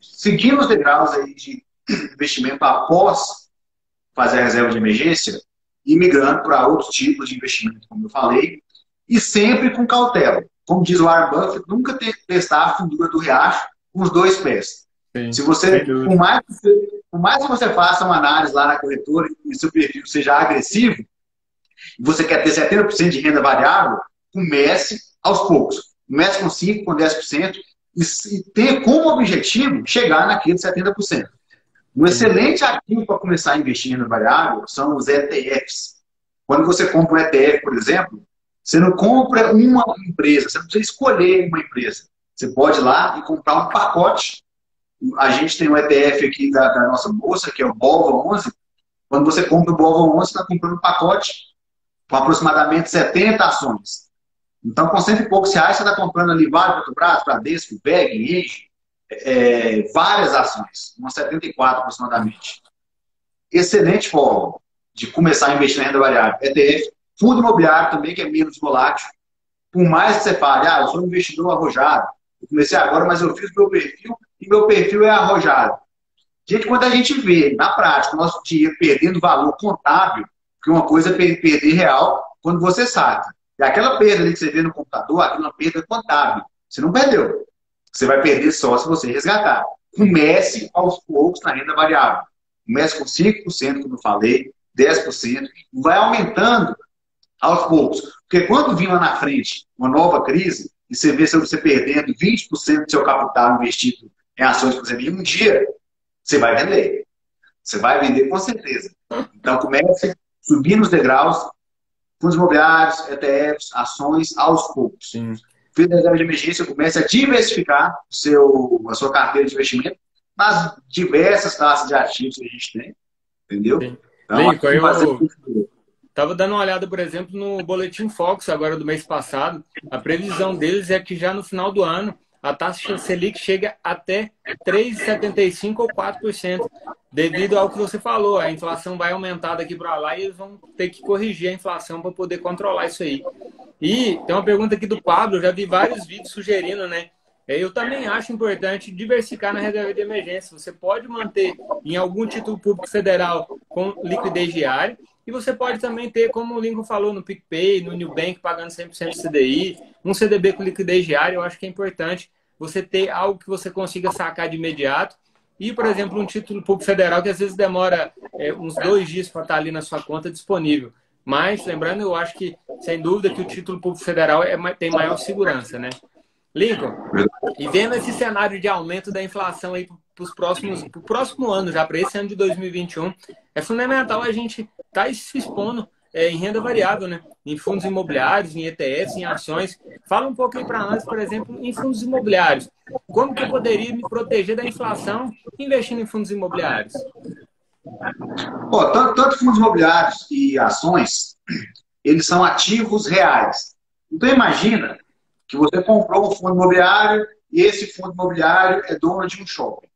Speaker 2: Seguindo os degraus aí de investimento após fazer a reserva de emergência e migrando para outros tipos de investimento, como eu falei, e sempre com cautela. Como diz o Warren Buffett, nunca testar a fundura do riacho com os dois pés. Sim, se você, por mais que você faça uma análise lá na corretora e seu perfil seja agressivo, e você quer ter 70% de renda variável, comece aos poucos. Comece com 5%, com 10% e tenha como objetivo chegar naquele 70%. Um excelente ativo para começar a investir em renda variável são os ETFs. Quando você compra um ETF, por exemplo, você não compra uma empresa, você não precisa escolher uma empresa. Você pode ir lá e comprar um pacote. A gente tem um ETF aqui da nossa bolsa, que é o BOVA11. Quando você compra o BOVA11, você está comprando um pacote com aproximadamente 70 ações. Então, com cento e poucos reais, você está comprando ali Vale, Petrobras, Bradesco, VEG, Engie, várias ações, umas 74 aproximadamente. Excelente forma de começar a investir na renda variável. ETF, fundo imobiliário também, que é menos volátil. Por mais que você fale, eu sou um investidor arrojado, eu comecei agora, mas eu fiz meu perfil e meu perfil é arrojado. Gente, quando a gente vê, na prática, o nosso dinheiro perdendo valor contábil, porque uma coisa é perder real quando você saca. E aquela perda ali que você vê no computador, aquela é uma perda contábil. Você não perdeu. Você vai perder só se você resgatar. Comece aos poucos na renda variável. Comece com 5%, como eu falei, 10%, e vai aumentando aos poucos. Porque quando vir lá na frente uma nova crise, e você vê você perdendo 20% do seu capital investido em ações, por exemplo, em um dia, você vai vender. Você vai vender com certeza. Então comece a subir nos degraus, fundos imobiliários, ETFs, ações, aos poucos.
Speaker 1: Sim.
Speaker 2: Fez a reserva de emergência, comece a diversificar a sua carteira de investimento nas diversas classes de ativos que a gente tem. Entendeu?
Speaker 1: Sim. Então, eu estava dando uma olhada, por exemplo, no Boletim Focus, agora do mês passado. A previsão deles é que já no final do ano a taxa Selic chega até 3,75% ou 4%, devido ao que você falou. A inflação vai aumentar daqui para lá e eles vão ter que corrigir a inflação para poder controlar isso aí. E tem uma pergunta aqui do Pablo, eu já vi vários vídeos sugerindo, né? Eu também acho importante diversificar na reserva de emergência. Você pode manter em algum título público federal com liquidez diária, e você pode também ter, como o Lincoln falou, no PicPay, no Nubank, pagando 100% de CDI, um CDB com liquidez diária. Eu acho que é importante você ter algo que você consiga sacar de imediato. E, por exemplo, um título público federal que às vezes demora uns 2 dias para estar ali na sua conta disponível. Mas, lembrando, eu acho que, sem dúvida, que o título público federal tem maior segurança, né? Lincoln, e vendo esse cenário de aumento da inflação aí para o próximo ano, já para esse ano de 2021, é fundamental a gente estar se expondo em renda variável, né? Em fundos imobiliários, em ETFs, em ações. Fala um pouco aí para nós, por exemplo, em fundos imobiliários. Como que eu poderia me proteger da inflação investindo em fundos imobiliários?
Speaker 2: Pô, tanto fundos imobiliários e ações, eles são ativos reais. Então imagina que você comprou um fundo imobiliário e esse fundo imobiliário é dono de um shopping.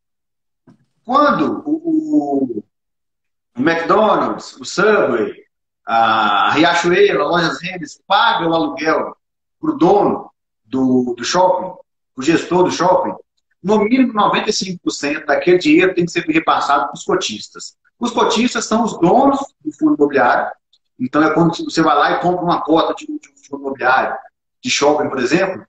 Speaker 2: Quando o McDonald's, o Subway, a Riachuelo, a Lojas Rendes paga o aluguel para o dono do shopping, o gestor do shopping, no mínimo 95% daquele dinheiro tem que ser repassado para os cotistas. Os cotistas são os donos do fundo imobiliário. Então é quando você vai lá e compra uma cota de um fundo imobiliário, de shopping, por exemplo,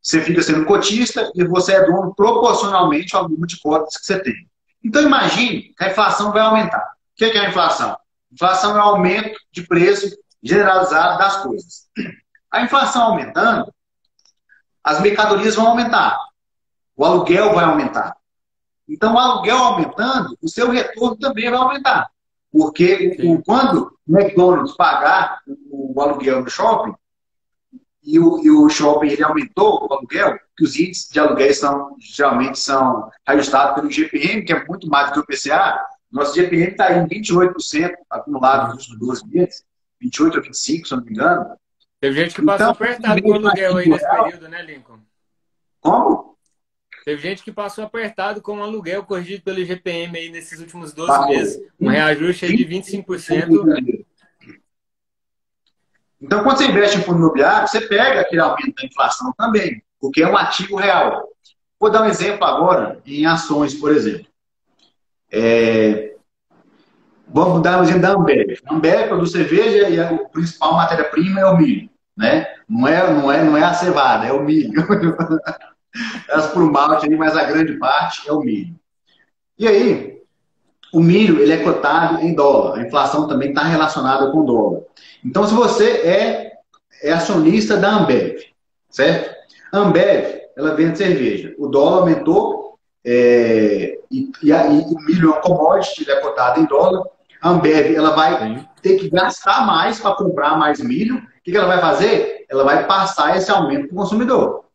Speaker 2: você fica sendo cotista e você é dono proporcionalmente ao número de cotas que você tem. Então imagine que a inflação vai aumentar. O que é a inflação? Inflação é o aumento de preço generalizado das coisas. A inflação aumentando, as mercadorias vão aumentar. O aluguel vai aumentar. Então, o aluguel aumentando, o seu retorno também vai aumentar. Porque quando o McDonald's pagar o aluguel no shopping, e o shopping ele aumentou o aluguel, que os índices de aluguéis geralmente são ajustados pelo IGPM, que é muito mais do que o IPCA. Nosso IGPM está em 28% acumulado nos últimos 12 meses, 28 ou 25, se eu não me engano.
Speaker 1: Teve gente que passou apertado com o aluguel aí nesse período, né, Lincoln?
Speaker 2: Como?
Speaker 1: Teve gente que passou apertado com o aluguel corrigido pelo IGPM aí nesses últimos 12 meses. Um reajuste aí de 25%.
Speaker 2: Então, quando você investe em fundo imobiliário, você pega aquele aumento da inflação também, porque é um ativo real. Vou dar um exemplo agora em ações, por exemplo. Vamos dar um exemplo da Ambev. A Ambev produz cerveja e a principal matéria-prima é o milho. Né? Não é a cevada, é o milho. Elas por malte, mas a grande parte é o milho. E aí, o milho ele é cotado em dólar. A inflação também está relacionada com o dólar. Então, se você é acionista da Ambev, certo? A Ambev, ela vende cerveja. O dólar aumentou e o milho é um commodity, ele é cotado em dólar. A Ambev, ela vai ter que gastar mais para comprar mais milho. O que ela vai fazer? Ela vai passar esse aumento para o consumidor.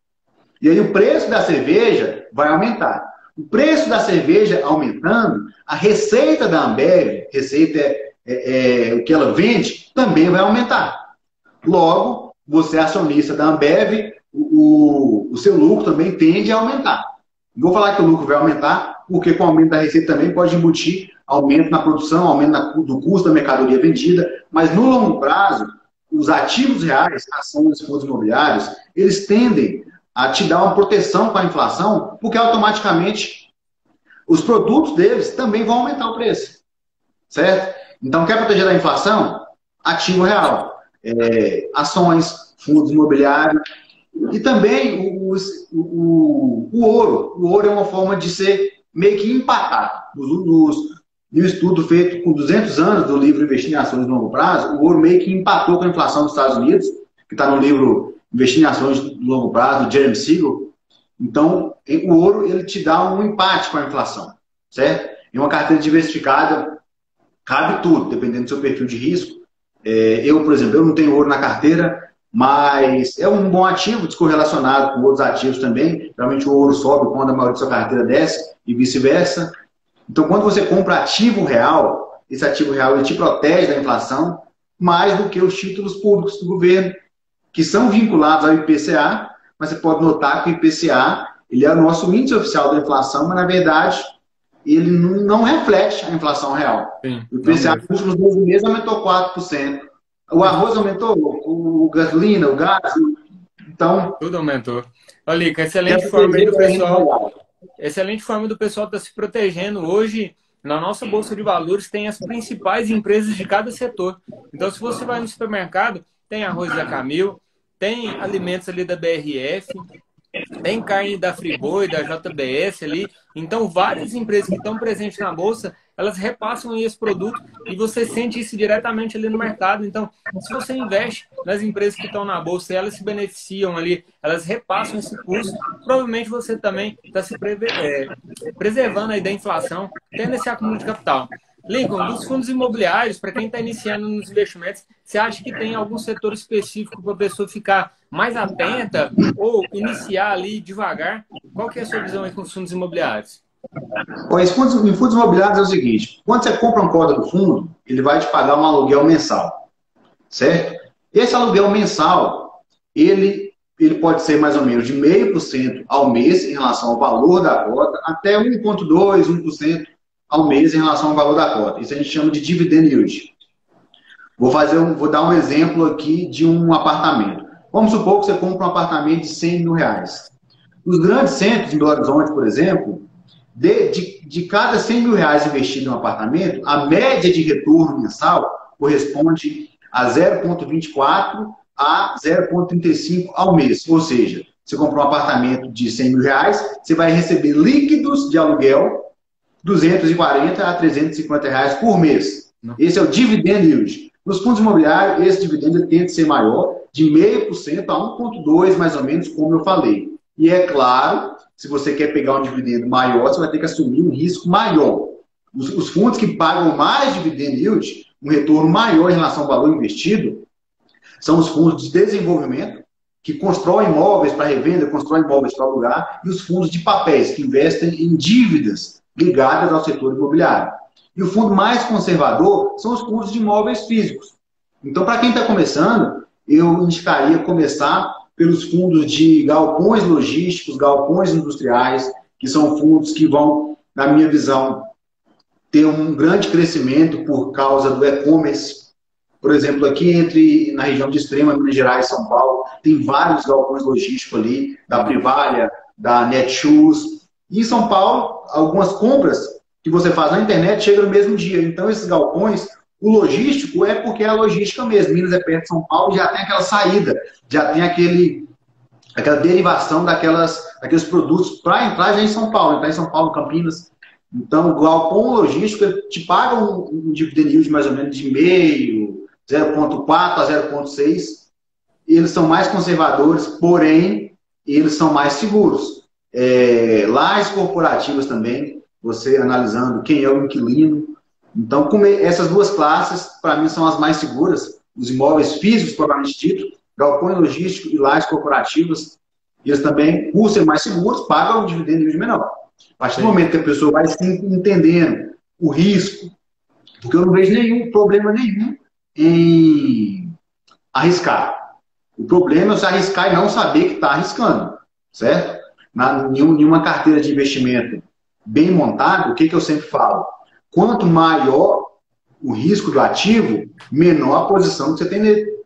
Speaker 2: E aí o preço da cerveja vai aumentar. O preço da cerveja aumentando, a receita da Ambev, receita é o que ela vende, também vai aumentar. Logo, você é acionista da Ambev, o seu lucro também tende a aumentar. Não vou falar que o lucro vai aumentar, porque com o aumento da receita também pode embutir aumento na produção, aumento do custo da mercadoria vendida, mas no longo prazo, os ativos reais, ações, fundos imobiliários, eles tendem a te dar uma proteção com a inflação, porque automaticamente os produtos deles também vão aumentar o preço. Certo? Então, quer proteger da inflação? Ativo real. Ações, fundos imobiliários e também o ouro. O ouro é uma forma de ser meio que empatado. Em um estudo feito com 200 anos do livro Investir em Ações de Longo Prazo, o ouro meio que empatou com a inflação dos Estados Unidos, que está no livro Investir em Ações de Longo Prazo, do Jeremy Siegel. Então, o ouro ele te dá um empate com a inflação, certo? Em uma carteira diversificada, cabe tudo, dependendo do seu perfil de risco. Eu, por exemplo, eu não tenho ouro na carteira, mas é um bom ativo, descorrelacionado com outros ativos também. Realmente o ouro sobe quando a maioria da sua carteira desce e vice-versa. Então, quando você compra ativo real, esse ativo real ele te protege da inflação mais do que os títulos públicos do governo, que são vinculados ao IPCA, mas você pode notar que o IPCA ele é o nosso índice oficial da inflação, mas, na verdade, ele não reflete a inflação real.
Speaker 1: Sim,
Speaker 2: o IPCA nos últimos 12 meses aumentou 4%. O arroz aumentou, o gasolina, o gás. Então,
Speaker 1: tudo aumentou. Olha, excelente forma aí do pessoal. Excelente forma do pessoal estar se protegendo. Hoje, na nossa Bolsa de Valores, tem as principais empresas de cada setor. Então, se você vai no supermercado, tem arroz da Camil, tem alimentos ali da BRF, tem carne da Friboi, da JBS ali. Então, várias empresas que estão presentes na Bolsa, elas repassam esse produto e você sente isso diretamente ali no mercado. Então, se você investe nas empresas que estão na Bolsa e elas se beneficiam ali, elas repassam esse custo, provavelmente você também está se preservando aí da inflação, tendo esse acúmulo de capital. Lincoln, dos fundos imobiliários, para quem está iniciando nos investimentos, você acha que tem algum setor específico para a pessoa ficar mais atenta ou iniciar ali devagar? Qual que é a sua visão aí com os fundos imobiliários?
Speaker 2: Bom, em fundos imobiliários é o seguinte, quando você compra uma cota do fundo, ele vai te pagar um aluguel mensal, certo? Esse aluguel mensal, ele pode ser mais ou menos de 0,5% ao mês em relação ao valor da cota, até 1,2%, 1% ao mês em relação ao valor da cota. Isso a gente chama de dividend yield. Vou dar um exemplo aqui de um apartamento. Vamos supor que você compra um apartamento de 100 mil reais. Nos grandes centros, em Belo Horizonte, por exemplo, de cada 100 mil reais investido em um apartamento, a média de retorno mensal corresponde a 0,24 a 0,35 ao mês. Ou seja, você comprou um apartamento de 100 mil reais, você vai receber líquidos de aluguel 240 a 350 reais por mês. Esse é o dividend yield. Nos fundos imobiliários, esse dividendo tende a ser maior, de 0,5% a 1,2%, mais ou menos, como eu falei. E é claro, se você quer pegar um dividendo maior, você vai ter que assumir um risco maior. Os fundos que pagam mais dividend yield, um retorno maior em relação ao valor investido, são os fundos de desenvolvimento, que constroem imóveis para revenda, constroem imóveis para alugar, e os fundos de papéis, que investem em dívidas ligadas ao setor imobiliário. E o fundo mais conservador são os fundos de imóveis físicos. Então, para quem está começando, eu indicaria começar pelos fundos de galpões logísticos, galpões industriais, que são fundos que vão, na minha visão, ter um grande crescimento por causa do e-commerce. Por exemplo, aqui na região de Extrema, Minas Gerais e São Paulo, tem vários galpões logísticos ali, da Privalha, da Netshoes. E em São Paulo, algumas compras que você faz na internet chegam no mesmo dia. Então, esses galpões, o logístico é porque é a logística mesmo. Minas é perto de São Paulo, já tem aquela saída, já tem aquela derivação daqueles produtos para entrar já em São Paulo. Entrar em São Paulo, Campinas. Então, o galpão logístico te paga um dividend yield mais ou menos de 0,5%, 0,4% a 0,6%. Eles são mais conservadores, porém, eles são mais seguros. Lajes corporativas também, você analisando quem é o inquilino. Então, essas duas classes, para mim, são as mais seguras. Os imóveis físicos, propriamente dito, galpão logístico e lajes corporativas, eles também, por ser mais seguros, pagam um dividendo yield menor. A partir do momento que a pessoa vai se entendendo o risco, porque eu não vejo problema nenhum em arriscar. O problema é você arriscar e não saber que está arriscando, certo? Em uma carteira de investimento bem montada, o que eu sempre falo? Quanto maior o risco do ativo, menor a posição que você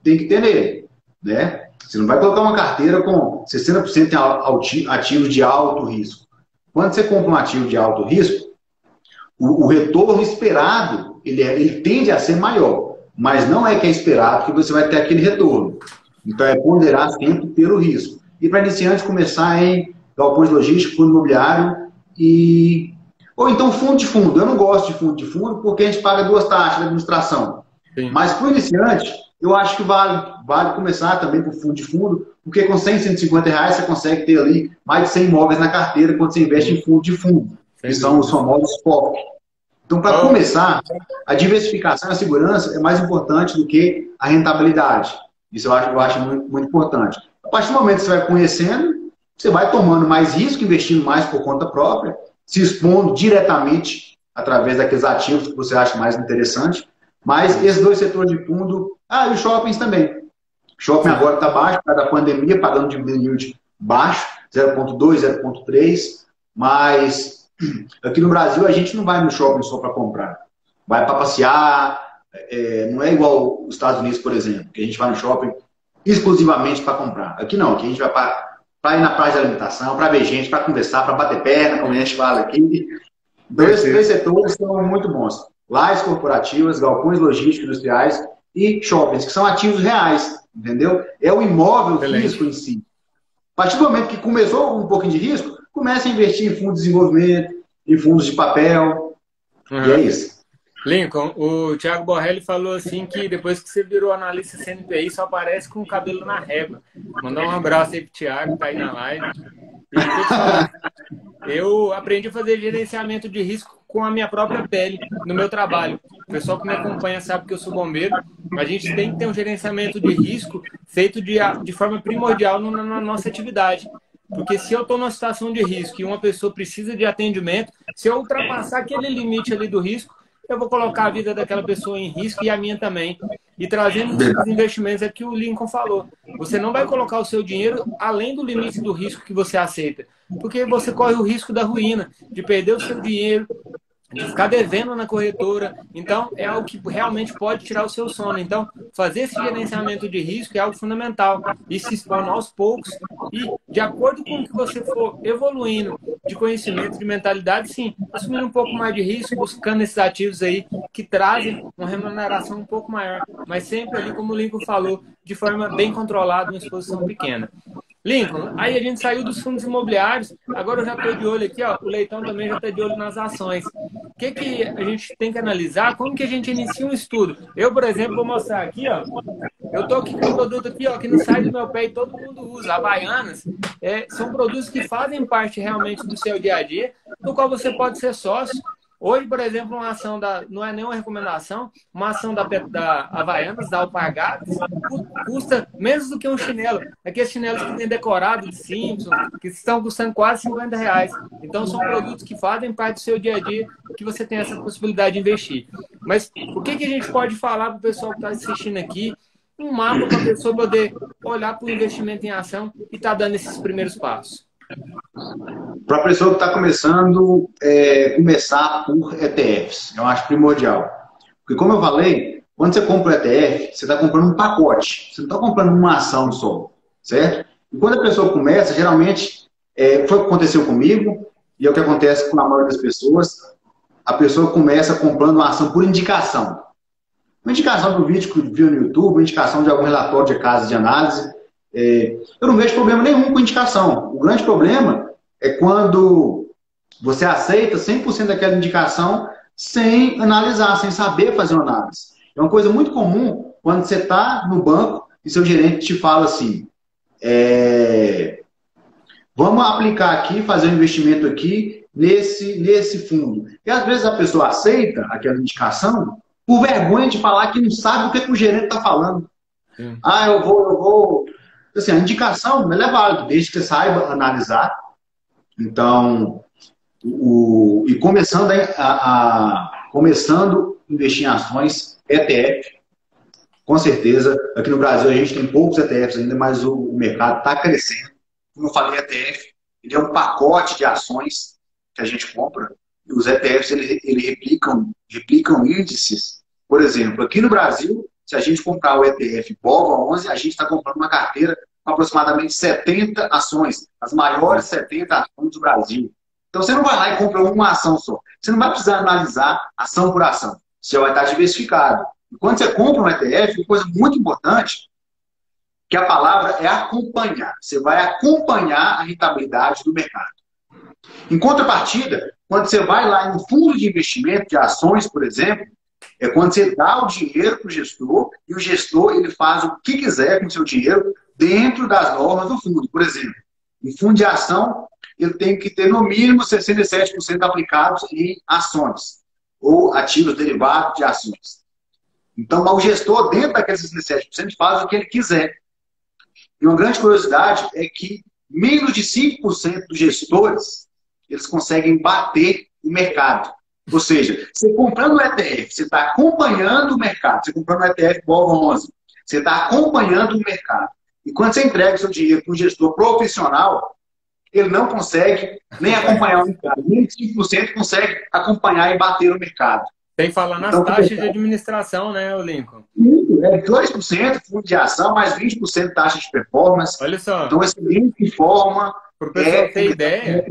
Speaker 2: tem que ter nele, né? Você não vai colocar uma carteira com 60% em ativos de alto risco. Quando você compra um ativo de alto risco, o retorno esperado, ele tende a ser maior, mas não é que é esperado que você vai ter aquele retorno. Então, é ponderar sempre pelo risco. E para iniciantes, começar em galpões logísticos, fundo imobiliário ou então fundo de fundo. Eu não gosto de fundo porque a gente paga 2 taxas de administração. Sim. Mas para o iniciante, eu acho que vale começar também por fundo de fundo, porque com 100, 150 reais você consegue ter ali mais de 100 imóveis na carteira quando você investe em fundo de fundo, que são os famosos FOF. Então, para começar, a diversificação e a segurança é mais importante do que a rentabilidade. Isso eu acho muito, muito importante. A partir do momento que você vai conhecendo, você vai tomando mais risco, investindo mais por conta própria, se expondo diretamente através daqueles ativos que você acha mais interessante. Mas esses 2 setores de fundo... e os shoppings também. O shopping agora está baixo, por causa da pandemia, pagando dividend yield baixo, 0,2, 0,3. Mas aqui no Brasil a gente não vai no shopping só para comprar. Vai para passear. Não é igual os Estados Unidos, por exemplo, que a gente vai no shopping exclusivamente para comprar. Aqui não, aqui a gente vai para ir na praia de alimentação, para ver gente, para conversar, para bater perna, como a gente fala aqui. Então, esses 3 setores são muito bons. Lajes corporativas, galpões logísticos industriais e shoppings, que são ativos reais, entendeu? É o imóvel físico em si. A partir do momento que começou um pouquinho de risco, comece a investir em fundos de desenvolvimento, em fundos de papel, e é isso.
Speaker 1: Lincoln, o Thiago Borrelli falou assim que depois que você virou analista CNPI, só aparece com o cabelo na régua. Mandar um abraço aí pro Thiago, que tá aí na live. Eu aprendi a fazer gerenciamento de risco com a minha própria pele no meu trabalho. O pessoal que me acompanha sabe que eu sou bombeiro. A gente tem que ter um gerenciamento de risco feito de forma primordial na nossa atividade. Porque se eu estou numa situação de risco e uma pessoa precisa de atendimento, se eu ultrapassar aquele limite ali do risco, eu vou colocar a vida daquela pessoa em risco e a minha também. E trazendo os investimentos, é que o Lincoln falou. Você não vai colocar o seu dinheiro além do limite do risco que você aceita. Porque você corre o risco da ruína, de perder o seu dinheiro, de ficar devendo na corretora. Então, é algo que realmente pode tirar o seu sono. Então, fazer esse gerenciamento de risco é algo fundamental. E se expor aos poucos. E, de acordo com o que você for evoluindo de conhecimento, de mentalidade, sim, assumindo um pouco mais de risco, buscando esses ativos aí que trazem uma remuneração um pouco maior. Mas sempre ali, como o Lincoln falou, de forma bem controlada, uma exposição pequena. Lincoln, aí a gente saiu dos fundos imobiliários, agora eu já estou de olho aqui, ó, o Leitão também já está de olho nas ações. O que a gente tem que analisar? Como que a gente inicia um estudo? Eu, por exemplo, vou mostrar aqui, ó, eu estou aqui com um produto aqui, ó, que não sai do meu pé e todo mundo usa. Havaianas são produtos que fazem parte realmente do seu dia a dia, no qual você pode ser sócio. Hoje, por exemplo, uma ação não é nenhuma recomendação, uma ação da Havaianas, da Alpargatas, custa menos do que um chinelo. Aqueles chinelos que tem decorado de Simpson, que estão custando quase R$ 50. Então, são produtos que fazem parte do seu dia a dia, que você tem essa possibilidade de investir. Mas o que a gente pode falar para o pessoal que está assistindo aqui? Um mapa para a pessoa poder olhar para o investimento em ação e estar dando esses primeiros passos.
Speaker 2: Para a pessoa que está começando, começar por ETFs, eu acho primordial. Porque, como eu falei, quando você compra o ETF, você está comprando um pacote. Você não está comprando uma ação só, certo? E quando a pessoa começa, geralmente, foi o que aconteceu comigo, e é o que acontece com a maioria das pessoas, a pessoa começa comprando uma ação por indicação. Uma indicação do vídeo que viu no YouTube, uma indicação de algum relatório de casa de análise. Eu não vejo problema nenhum com indicação. O grande problema é quando você aceita 100% daquela indicação sem analisar, sem saber fazer uma análise. É uma coisa muito comum quando você está no banco e seu gerente te fala assim, vamos aplicar aqui, fazer um investimento aqui nesse fundo. E às vezes a pessoa aceita aquela indicação por vergonha de falar que não sabe o que o gerente está falando. Sim. Eu vou... Assim, a indicação é válida, desde que você saiba analisar. Então, e começando a investir em ações ETF, com certeza, aqui no Brasil a gente tem poucos ETFs ainda, mas o mercado está crescendo. Como eu falei, ETF, ele é um pacote de ações que a gente compra, e os ETFs ele replicam índices. Por exemplo, aqui no Brasil, se a gente comprar o ETF BOVA11, a gente está comprando uma carteira com aproximadamente 70 ações, as maiores 70 ações do Brasil. Então, você não vai lá e compra uma ação só. Você não vai precisar analisar ação por ação. Você vai estar diversificado. E quando você compra um ETF, uma coisa muito importante, que a palavra é acompanhar. Você vai acompanhar a rentabilidade do mercado. Em contrapartida, quando você vai lá em um fundo de investimento de ações, por exemplo, é quando você dá o dinheiro para o gestor e o gestor ele faz o que quiser com o seu dinheiro dentro das normas do fundo. Por exemplo, em fundo de ação, ele tem que ter no mínimo 67% aplicados em ações ou ativos derivados de ações. Então, o gestor, dentro daqueles 67%, faz o que ele quiser. E uma grande curiosidade é que menos de 5% dos gestores eles conseguem bater o mercado. Ou seja, você comprando o ETF, você está acompanhando o mercado. Você comprando o ETF BOVA11, você está acompanhando o mercado. E quando você entrega o seu dinheiro para um gestor profissional, ele não consegue nem acompanhar o mercado. Nem 5% consegue acompanhar e bater o mercado.
Speaker 1: Tem que falar nas taxas de administração, né, Lincoln?
Speaker 2: 2% fundo de ação, mais 20% taxa de performance.
Speaker 1: Olha só.
Speaker 2: Então, esse link forma...
Speaker 1: Para o pessoal ter ideia...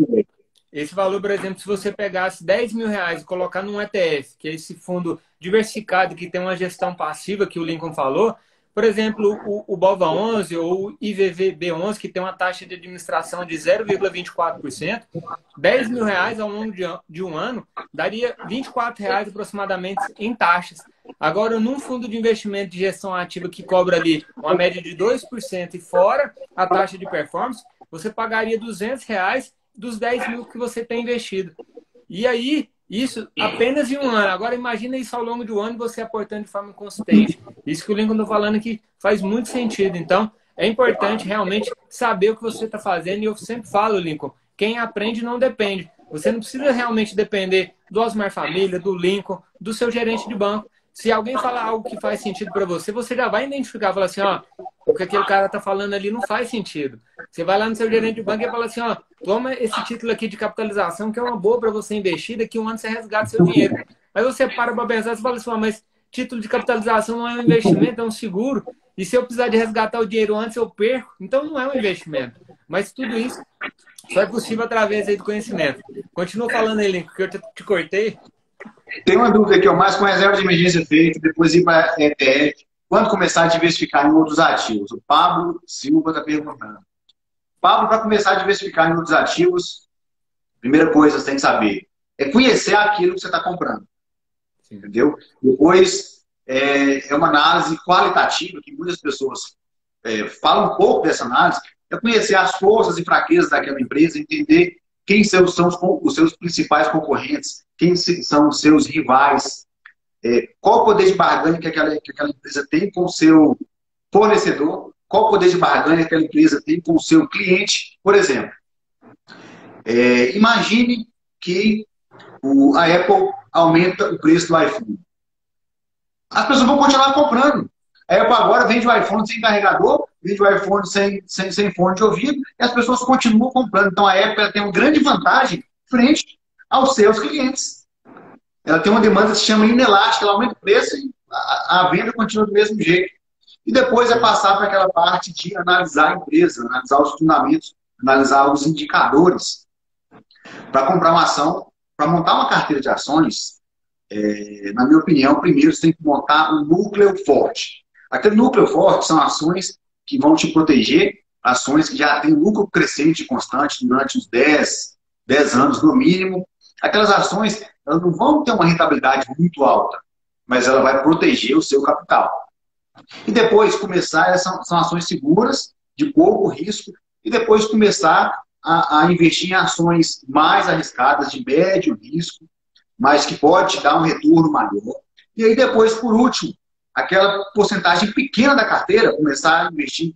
Speaker 1: Esse valor, por exemplo, se você pegasse R$10.000 e colocar num ETF, que é esse fundo diversificado que tem uma gestão passiva que o Lincoln falou, por exemplo, o BOVA11 ou o IVVB11, que tem uma taxa de administração de 0,24%, R$10.000 ao longo de um ano daria R$24 aproximadamente em taxas. Agora, num fundo de investimento de gestão ativa que cobra ali uma média de 2% e fora a taxa de performance, você pagaria R$200 dos 10 mil que você tem investido. E aí, Isso apenas em um ano. Agora imagina isso ao longo do ano você aportando de forma consistente. Isso que o Lincoln está falando aqui faz muito sentido. Então, é importante realmente saber o que você está fazendo. E eu sempre falo, Lincoln, quem aprende não depende. Você não precisa realmente depender do Osmar Família, do Lincoln, do seu gerente de banco. Se alguém falar algo que faz sentido para você, você já vai identificar, falar assim, ó, o que aquele cara está falando ali não faz sentido. Você vai lá no seu gerente de banco e fala assim, ó, toma esse título aqui de capitalização, que é uma boa para você investir, daqui um ano você resgata seu dinheiro. Aí você para pensar e fala assim, ó, mas título de capitalização não é um investimento, é um seguro. E se eu precisar de resgatar o dinheiro antes, eu perco. Então não é um investimento. Mas tudo isso só é possível através aí do conhecimento. Continua falando aí, Lincoln, que eu te cortei.
Speaker 2: Tem uma dúvida aqui, ó, mais com reserva de emergência feita, depois ir para ETF. Quando começar a diversificar em outros ativos? O Pablo Silva está perguntando. Pablo, para começar a diversificar em outros ativos, primeira coisa que você tem que saber é conhecer aquilo que você está comprando. Sim. Entendeu? Depois, é uma análise qualitativa, que muitas pessoas falam um pouco dessa análise, é conhecer as forças e fraquezas daquela empresa, entender quem são os seus principais concorrentes, quem são os seus rivais, qual o poder de barganha que aquela empresa tem com o seu fornecedor, qual o poder de barganha que aquela empresa tem com o seu cliente. Por exemplo, imagine que a Apple aumenta o preço do iPhone. As pessoas vão continuar comprando. A Apple agora vende o iPhone sem carregador, vende o iPhone sem fone de ouvido, e as pessoas continuam comprando. Então a Apple tem uma grande vantagem frente aos seus clientes. Ela tem uma demanda que se chama inelástica, ela aumenta o preço e a venda continua do mesmo jeito. E depois é passar para aquela parte de analisar a empresa, analisar os fundamentos, analisar os indicadores. Para comprar uma ação, para montar uma carteira de ações, na minha opinião, primeiro você tem que montar um núcleo forte. Aquele núcleo forte são ações que vão te proteger, ações que já têm lucro crescente e constante durante uns 10 anos no mínimo. Aquelas ações, elas não vão ter uma rentabilidade muito alta, mas ela vai proteger o seu capital. E depois começar, são ações seguras, de pouco risco, e depois começar a investir em ações mais arriscadas, de médio risco, mas que pode te dar um retorno maior. E aí depois, por último, aquela porcentagem pequena da carteira, começar a investir em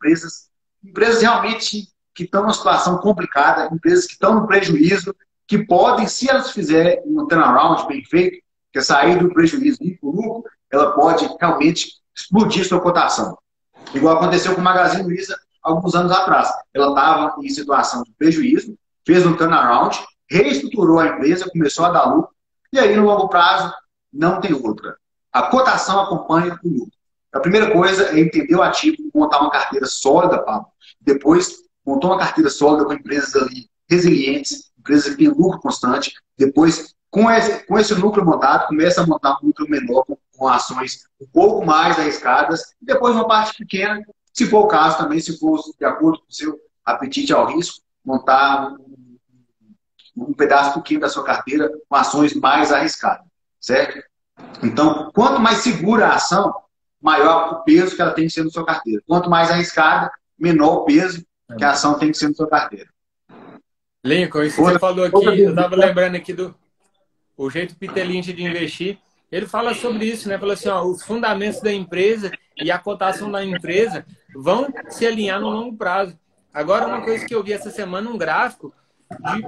Speaker 2: empresas realmente que estão numa situação complicada, empresas que estão no prejuízo, que podem, se elas fizerem um turnaround bem feito, que é sair do prejuízo e ir para o lucro, ela pode realmente explodir sua cotação. Igual aconteceu com o Magazine Luiza alguns anos atrás. Ela estava em situação de prejuízo, fez um turnaround, reestruturou a empresa, começou a dar lucro, e aí no longo prazo não tem outra. A cotação acompanha o lucro. A primeira coisa é entender o ativo, montar uma carteira sólida, Pablo. Depois, montou uma carteira sólida com empresas ali resilientes, empresas que têm lucro constante. Depois, com esse núcleo montado, começa a montar um núcleo menor com ações um pouco mais arriscadas. E depois, uma parte pequena, se for o caso também, se for de acordo com o seu apetite ao risco, montar um pedaço pequeno da sua carteira com ações mais arriscadas, certo? Então, quanto mais segura a ação, maior o peso que ela tem que ser na sua carteira. Quanto mais arriscada, menor o peso que a ação tem que ser na sua carteira.
Speaker 1: Lincoln, isso que você falou aqui, eu estava lembrando aqui o jeito Peter Lynch de investir. Ele fala sobre isso, né? Falou assim, ó, os fundamentos da empresa e a cotação da empresa vão se alinhar no longo prazo. Agora, uma coisa que eu vi essa semana, um gráfico,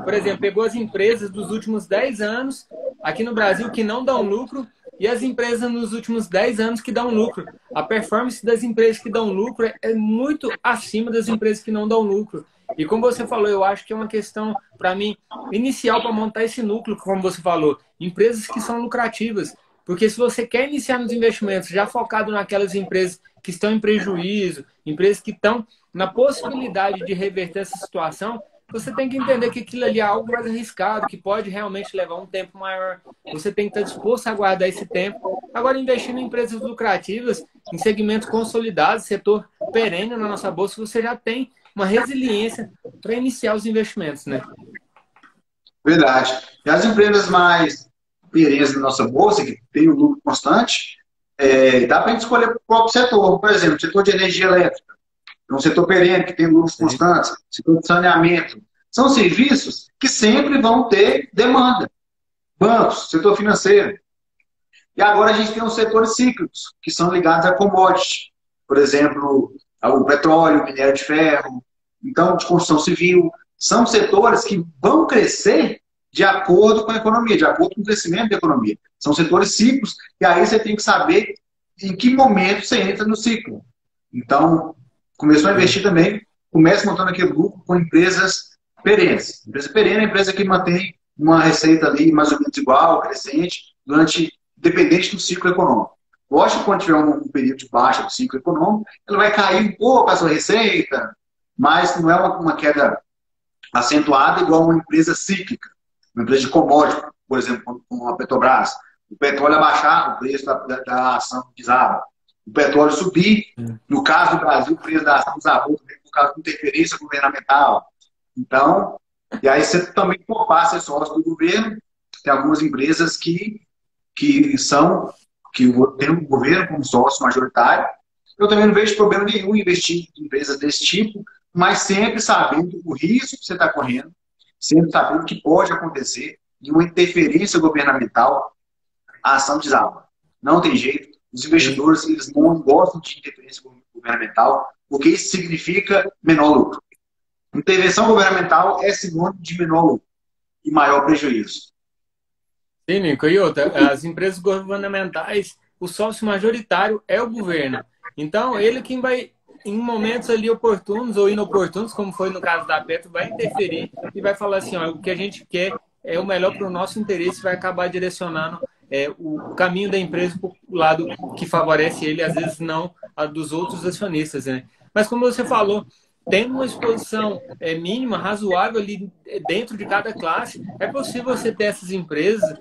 Speaker 1: por exemplo, pegou as empresas dos últimos 10 anos aqui no Brasil que não dão lucro e as empresas nos últimos 10 anos que dão lucro. A performance das empresas que dão lucro é muito acima das empresas que não dão lucro. E como você falou, eu acho que é uma questão, para mim, inicial para montar esse núcleo, como você falou, empresas que são lucrativas. Porque se você quer iniciar nos investimentos já focado naquelas empresas que estão em prejuízo, empresas que estão na possibilidade de reverter essa situação, você tem que entender que aquilo ali é algo mais arriscado, que pode realmente levar um tempo maior. Você tem que estar disposto a aguardar esse tempo. Agora, investindo em empresas lucrativas, em segmentos consolidados, setor perene na nossa bolsa, você já tem uma resiliência para iniciar os investimentos, né?
Speaker 2: Verdade. E as empresas mais perenes na nossa bolsa, que tem um lucro constante, dá para a gente escolher o próprio setor. Por exemplo, o setor de energia elétrica. É um setor perene, que tem lucros constantes, setor de saneamento. São serviços que sempre vão ter demanda. bancos, setor financeiro. E agora a gente tem os setores cíclicos, que são ligados a commodity. Por exemplo, o petróleo, o minério de ferro, então, de construção civil. São setores que vão crescer de acordo com a economia, de acordo com o crescimento da economia. São setores cíclicos, e aí você tem que saber em que momento você entra no ciclo. Então, começou a investir também, começa montando aquele grupo com empresas perenes. Empresa perene é uma empresa que mantém uma receita ali mais ou menos igual, crescente, dependente do ciclo econômico. Lógico que quando tiver um período de baixa do ciclo econômico, ela vai cair um pouco a sua receita, mas não é uma queda acentuada igual uma empresa cíclica, uma empresa de commodity, por exemplo, como a Petrobras. O petróleo abaixar, o preço da ação desaba. O petróleo subir, no caso do Brasil, o preço da ação desabou também por causa de interferência governamental. Então, e aí você também poupar ser sócio do governo. Tem algumas empresas que tem um governo como sócio majoritário. Eu também não vejo problema nenhum em investir em empresas desse tipo, mas sempre sabendo o risco que você está correndo, sempre sabendo que pode acontecer de uma interferência governamental, a ação desaba. Não tem jeito. Os investidores, eles não gostam de interferência governamental, porque isso significa menor lucro. Intervenção governamental é sinônimo de menor lucro e maior prejuízo.
Speaker 1: Sim, Nico. E outra, as empresas governamentais, o sócio majoritário é o governo. Então, ele quem vai, em momentos ali oportunos ou inoportunos, como foi no caso da Petro, vai interferir e vai falar assim, ó, o que a gente quer é o melhor para o nosso interesse, vai acabar direcionando o caminho da empresa para o lado que favorece ele, às vezes não a dos outros acionistas, né? Mas como você falou, tem uma exposição mínima, razoável ali dentro de cada classe. É possível você ter essas empresas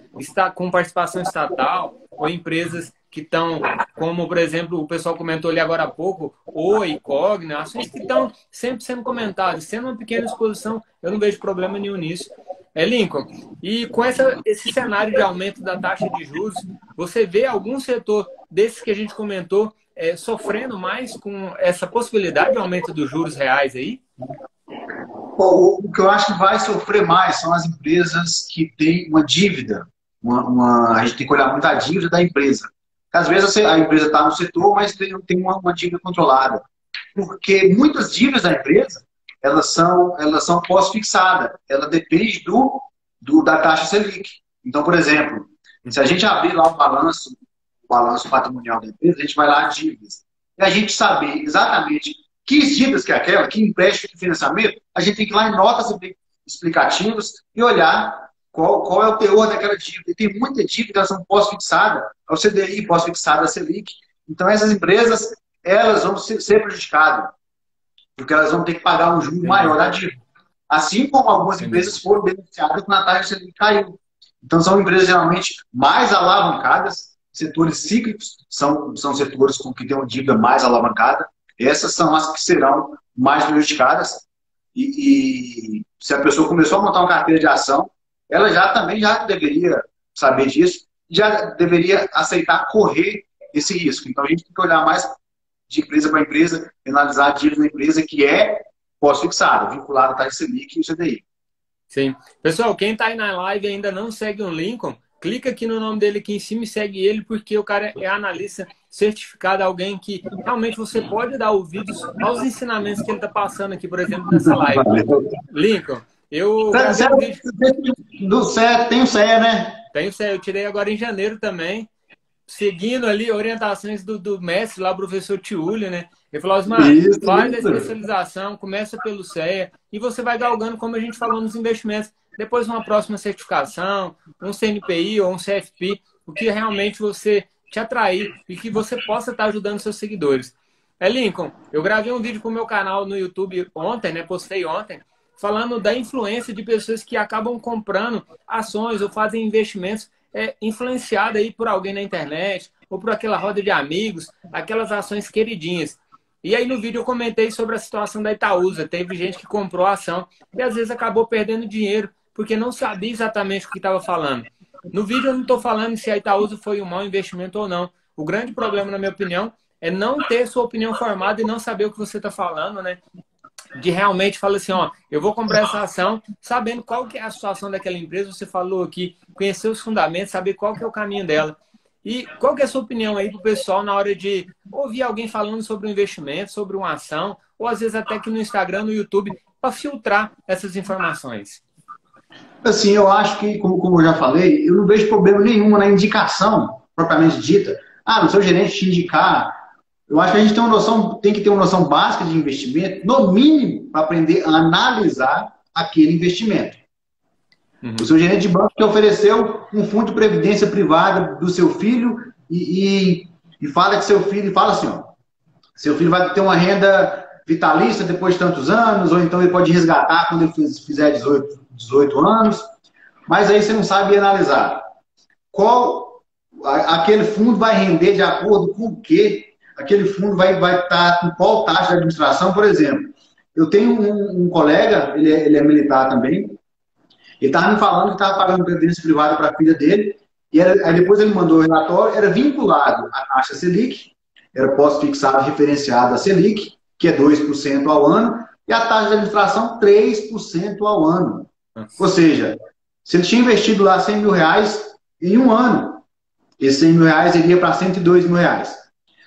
Speaker 1: com participação estatal ou empresas que estão, como por exemplo, o pessoal comentou ali agora há pouco, Oi, Cogna, ações que estão sempre sendo comentadas, sendo uma pequena exposição, eu não vejo problema nenhum nisso. Lincoln, e com esse cenário de aumento da taxa de juros, você vê algum setor desses que a gente comentou sofrendo mais com essa possibilidade de aumento dos juros reais aí?
Speaker 2: Bom, o que eu acho que vai sofrer mais são as empresas que têm uma dívida. A gente tem que olhar muito a dívida da empresa. Às vezes a empresa está no setor, mas tem uma dívida controlada. Porque muitas dívidas da empresa, elas são pós-fixadas. Ela depende da taxa Selic. Então, por exemplo, se a gente abrir lá o balanço patrimonial da empresa, a gente vai lá a dívidas. E a gente saber exatamente que dívidas que é aquela, que empréstimo, que financiamento, a gente tem que ir lá em notas explicativas e olhar qual é o teor daquela dívida. E tem muita dívida que elas são pós-fixada, ao CDI, pós-fixada a Selic. Então, essas empresas, elas vão ser prejudicadas, porque elas vão ter que pagar um juro maior da dívida. Assim como algumas empresas foram beneficiadas quando a taxa Selic caiu. Então, são empresas geralmente mais alavancadas, setores cíclicos, são setores que têm uma dívida mais alavancada. Essas são as que serão mais prejudicadas. E se a pessoa começou a montar uma carteira de ação, ela também já deveria saber disso, já deveria aceitar correr esse risco. Então, a gente tem que olhar mais de empresa para empresa, analisar a dívida da empresa que é pós-fixada, vinculada à taxa Selic e o CDI.
Speaker 1: Sim. Pessoal, quem está aí na live e ainda não segue o Lincoln, clica aqui no nome dele aqui em cima e segue ele, porque o cara é analista certificado, alguém que realmente você pode dar ouvidos aos ensinamentos que ele está passando aqui, por exemplo, nessa live. Lincoln, eu...
Speaker 2: Do CE, tem o CE, né?
Speaker 1: Tem o CE, eu tirei agora em janeiro também, seguindo ali orientações do mestre lá, o professor Tiúlio, né? Ele falou, Osmar, faz a especialização, começa pelo CEA e você vai galgando, como a gente falou nos investimentos, depois uma próxima certificação, um CNPI ou um CFP, o que realmente você te atrair e que você possa estar ajudando seus seguidores. Lincoln, eu gravei um vídeo para o meu canal no YouTube ontem, né? Postei ontem, falando da influência de pessoas que acabam comprando ações ou fazem investimentos influenciada aí por alguém na internet ou por aquela roda de amigos, aquelas ações queridinhas. E aí no vídeo eu comentei sobre a situação da Itaúsa. Teve gente que comprou a ação e às vezes acabou perdendo dinheiro porque não sabia exatamente o que estava falando. No vídeo eu não estou falando se a Itaúsa foi um mau investimento ou não. O grande problema, na minha opinião, é não ter sua opinião formada e não saber o que você está falando, né? de realmente falar assim, ó, eu vou comprar essa ação sabendo qual que é a situação daquela empresa, você falou aqui, conhecer os fundamentos, saber qual que é o caminho dela. E qual que é a sua opinião aí para o pessoal na hora de ouvir alguém falando sobre um investimento, sobre uma ação, ou às vezes até que no Instagram, no YouTube, para filtrar essas informações?
Speaker 2: Assim, eu acho que, como eu já falei, eu não vejo problema nenhum na indicação propriamente dita. Ah, no seu gerente te indicar. Eu acho que a gente tem que ter uma noção básica de investimento, no mínimo, para aprender a analisar aquele investimento. O seu gerente de banco te ofereceu um fundo de previdência privada do seu filho e fala que seu filho, fala assim, ó, seu filho vai ter uma renda vitalícia depois de tantos anos, ou então ele pode resgatar quando ele fizer 18 anos, mas aí você não sabe analisar qual aquele fundo vai render de acordo com o quê? Aquele fundo vai estar com qual taxa de administração, por exemplo. Eu tenho um colega, ele é militar também, ele estava me falando que estava pagando previdência privada para a filha dele, e aí depois ele mandou o relatório, era vinculado à taxa Selic, era pós-fixado referenciado a Selic, que é 2% ao ano, e a taxa de administração 3% ao ano. Ou seja, se ele tinha investido lá 100 mil reais em um ano, esses 100 mil reais iria para 102 mil reais.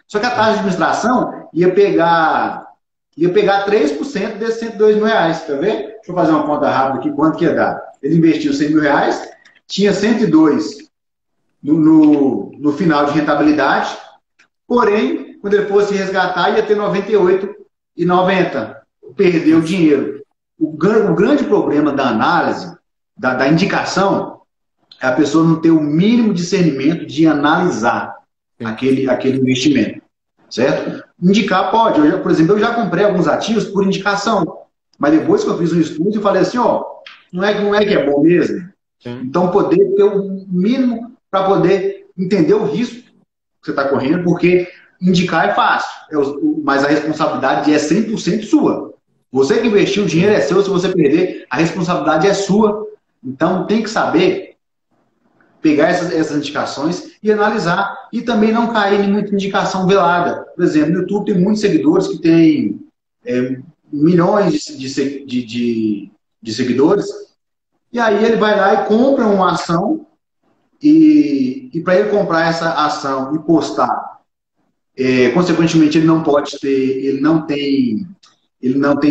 Speaker 2: Só que a taxa de administração ia pegar 3% desses 102 mil reais, quer ver? Deixa eu fazer uma conta rápida aqui, quanto que ia dar. Ele investiu 100 mil reais, tinha 102 no final de rentabilidade, porém, quando ele fosse resgatar, ia ter 98,90. Perdeu o dinheiro. O grande problema da análise, da indicação, é a pessoa não ter o mínimo discernimento de analisar aquele investimento, certo? Indicar pode. Por exemplo, eu já comprei alguns ativos por indicação, mas depois que eu fiz um estudo, eu falei assim, ó, não é que é bom mesmo? Então, poder ter o mínimo para poder entender o risco que você está correndo, porque indicar é fácil, mas a responsabilidade é 100% sua. Você que investiu, o dinheiro é seu, se você perder, a responsabilidade é sua. Então, tem que saber pegar essas indicações e analisar, e também não cair em muita indicação velada. Por exemplo, no YouTube tem muitos seguidores que têm milhões de seguidores, e aí ele vai lá e compra uma ação, e para ele comprar essa ação e postar, consequentemente ele não pode ter, ele não tem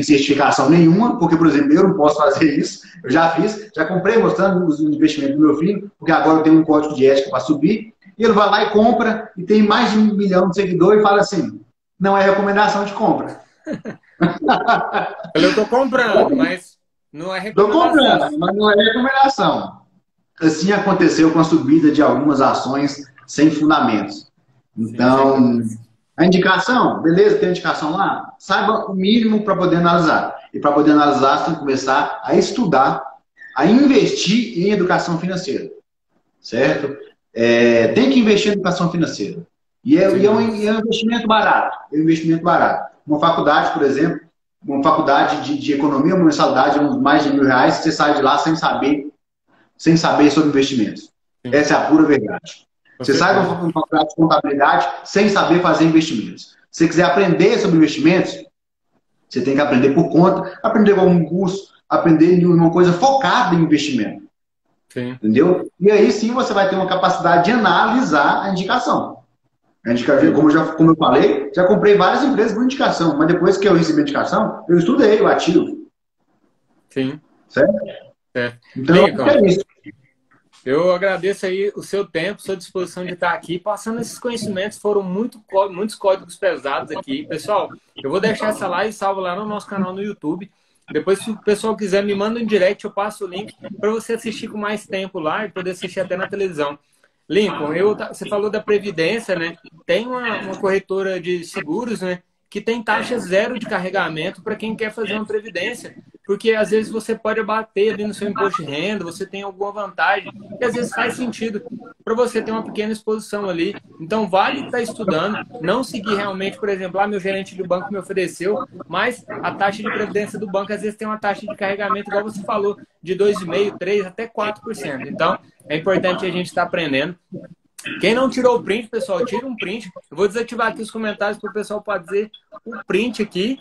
Speaker 2: certificação nenhuma, porque, por exemplo, eu não posso fazer isso, eu já fiz, já comprei mostrando os investimentos do meu filho, porque agora eu tenho um código de ética para subir, e ele vai lá e compra, e tem mais de 1 milhão de seguidores, e fala assim, não é recomendação de compra.
Speaker 1: Eu estou comprando, mas não é recomendação.
Speaker 2: Estou comprando, mas não é recomendação. Assim aconteceu com a subida de algumas ações sem fundamentos. Então, a indicação, beleza, tem indicação lá? Saiba o mínimo para poder analisar. E para poder analisar, você tem que começar a estudar, a investir em educação financeira. Certo? Tem que investir em educação financeira. E é um investimento barato. É um investimento barato. Uma faculdade, por exemplo, uma faculdade de economia, uma mensalidade de mais de R$1.000, você sai de lá sem saber sobre investimentos. Sim. Essa é a pura verdade. Você sai de uma faculdade de contabilidade sem saber fazer investimentos. Se você quiser aprender sobre investimentos, você tem que aprender por conta, aprender com algum curso, aprender em uma coisa focada em investimento. Sim. Entendeu? E aí sim você vai ter uma capacidade de analisar a indicação. Como eu falei, já comprei várias empresas por indicação, mas depois que eu recebi a indicação, eu estudei o ativo.
Speaker 1: Sim.
Speaker 2: Certo? Então, é isso.
Speaker 1: Eu agradeço aí o seu tempo, sua disposição de estar aqui, passando esses conhecimentos, foram muitos códigos pesados aqui. Pessoal, eu vou deixar essa live salva lá no nosso canal no YouTube. Depois, se o pessoal quiser, me manda um direct, eu passo o link para você assistir com mais tempo lá e poder assistir até na televisão. Lincoln, você falou da Previdência, né? Tem uma corretora de seguros, né? Que tem taxa zero de carregamento para quem quer fazer uma Previdência. Porque às vezes você pode bater ali no seu imposto de renda, você tem alguma vantagem, e às vezes faz sentido para você ter uma pequena exposição ali. Então vale estar estudando, não seguir realmente, por exemplo, meu gerente do banco me ofereceu, mas a taxa de previdência do banco às vezes tem uma taxa de carregamento, igual você falou, de 2,5%, 3%, até 4%. Então é importante a gente estar aprendendo. Quem não tirou o print, pessoal, tira um print. Eu vou desativar aqui os comentários para o pessoal fazer o print aqui.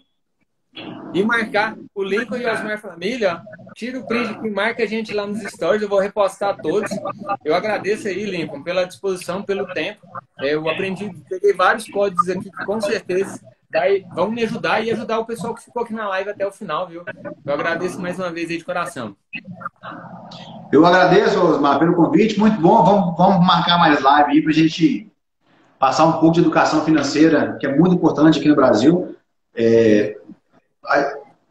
Speaker 1: E marcar o Lincoln e Osmar Família, ó. Tira o print e marca a gente lá nos stories, eu vou repostar todos. Eu agradeço aí, Lincoln, pela disposição, pelo tempo. Eu aprendi, peguei vários códigos aqui que com certeza vão me ajudar e ajudar o pessoal que ficou aqui na live até o final, viu? Eu agradeço mais uma vez aí de coração.
Speaker 2: Eu agradeço, Osmar, pelo convite, muito bom. Vamos marcar mais live aí para a gente passar um pouco de educação financeira, que é muito importante aqui no Brasil.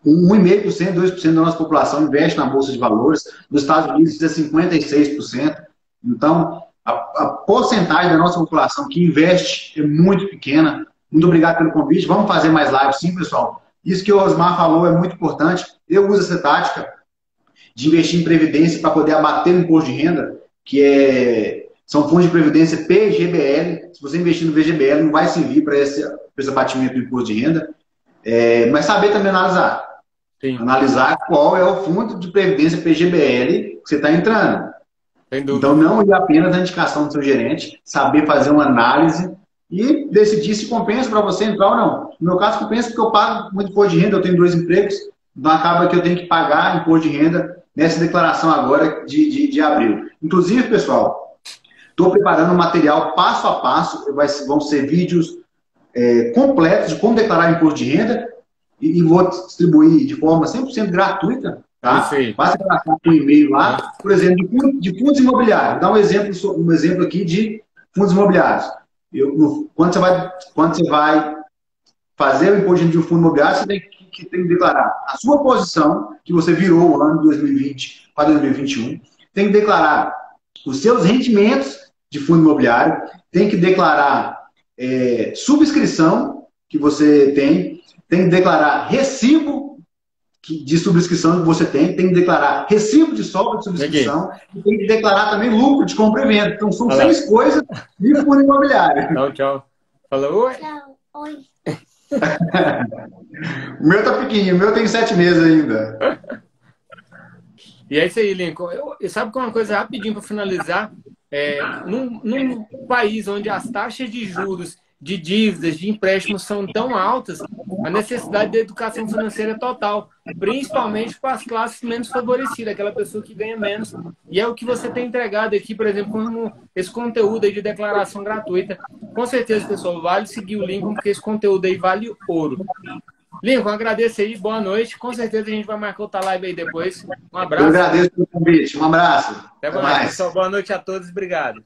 Speaker 2: 1,5%, 2% da nossa população investe na Bolsa de Valores. Nos Estados Unidos, isso é 56%. Então, a porcentagem da nossa população que investe é muito pequena. Muito obrigado pelo convite. Vamos fazer mais lives, sim, pessoal. Isso que o Osmar falou é muito importante. Eu uso essa tática de investir em previdência para poder abater o imposto de renda, são fundos de previdência PGBL. Se você investir no VGBL, não vai servir para esse abatimento do imposto de renda. Mas saber também analisar. Sim. Analisar qual é o fundo de previdência PGBL que você está entrando. Então, não ir apenas na indicação do seu gerente, saber fazer uma análise e decidir se compensa para você entrar ou não. No meu caso, compensa porque eu pago muito imposto de renda, eu tenho 2 empregos, então acaba que eu tenho que pagar imposto de renda nessa declaração agora de abril. Inclusive, pessoal, estou preparando um material passo a passo, vão ser vídeos completos de como declarar imposto de renda e vou distribuir de forma 100% gratuita, tá? Basta cadastrar um e-mail lá, por exemplo, de fundos imobiliários. Vou dar um exemplo aqui de fundos imobiliários. Quando você vai fazer o imposto de um fundo imobiliário, você tem que declarar a sua posição, que você virou o ano de 2020 para 2021, tem que declarar os seus rendimentos de fundo imobiliário, tem que declarar subscrição que você tem que declarar recibo de subscrição que você tem que declarar recibo de sobra de subscrição e tem que declarar também lucro de compra e venda. Então, são 6 coisas de fundo imobiliário.
Speaker 1: Tchau, tchau. Falou oi?
Speaker 3: Tchau, oi.
Speaker 2: O meu tá pequenininho, o meu tem 7 meses ainda.
Speaker 1: E é isso aí, Lincoln. Sabe que uma coisa rapidinho para finalizar? Num país onde as taxas de juros, de dívidas, de empréstimos são tão altas, a necessidade da educação financeira é total, principalmente para as classes menos favorecidas, aquela pessoa que ganha menos. E é o que você tem entregado aqui, por exemplo, como esse conteúdo aí de declaração gratuita. Com certeza, pessoal, vale seguir o Lincoln, porque esse conteúdo aí vale ouro. Lincoln, agradeço aí, boa noite. Com certeza a gente vai marcar outra live aí depois. Um abraço.
Speaker 2: Eu agradeço pelo convite. Um abraço.
Speaker 1: Até mais, pessoal. Boa noite a todos. Obrigado.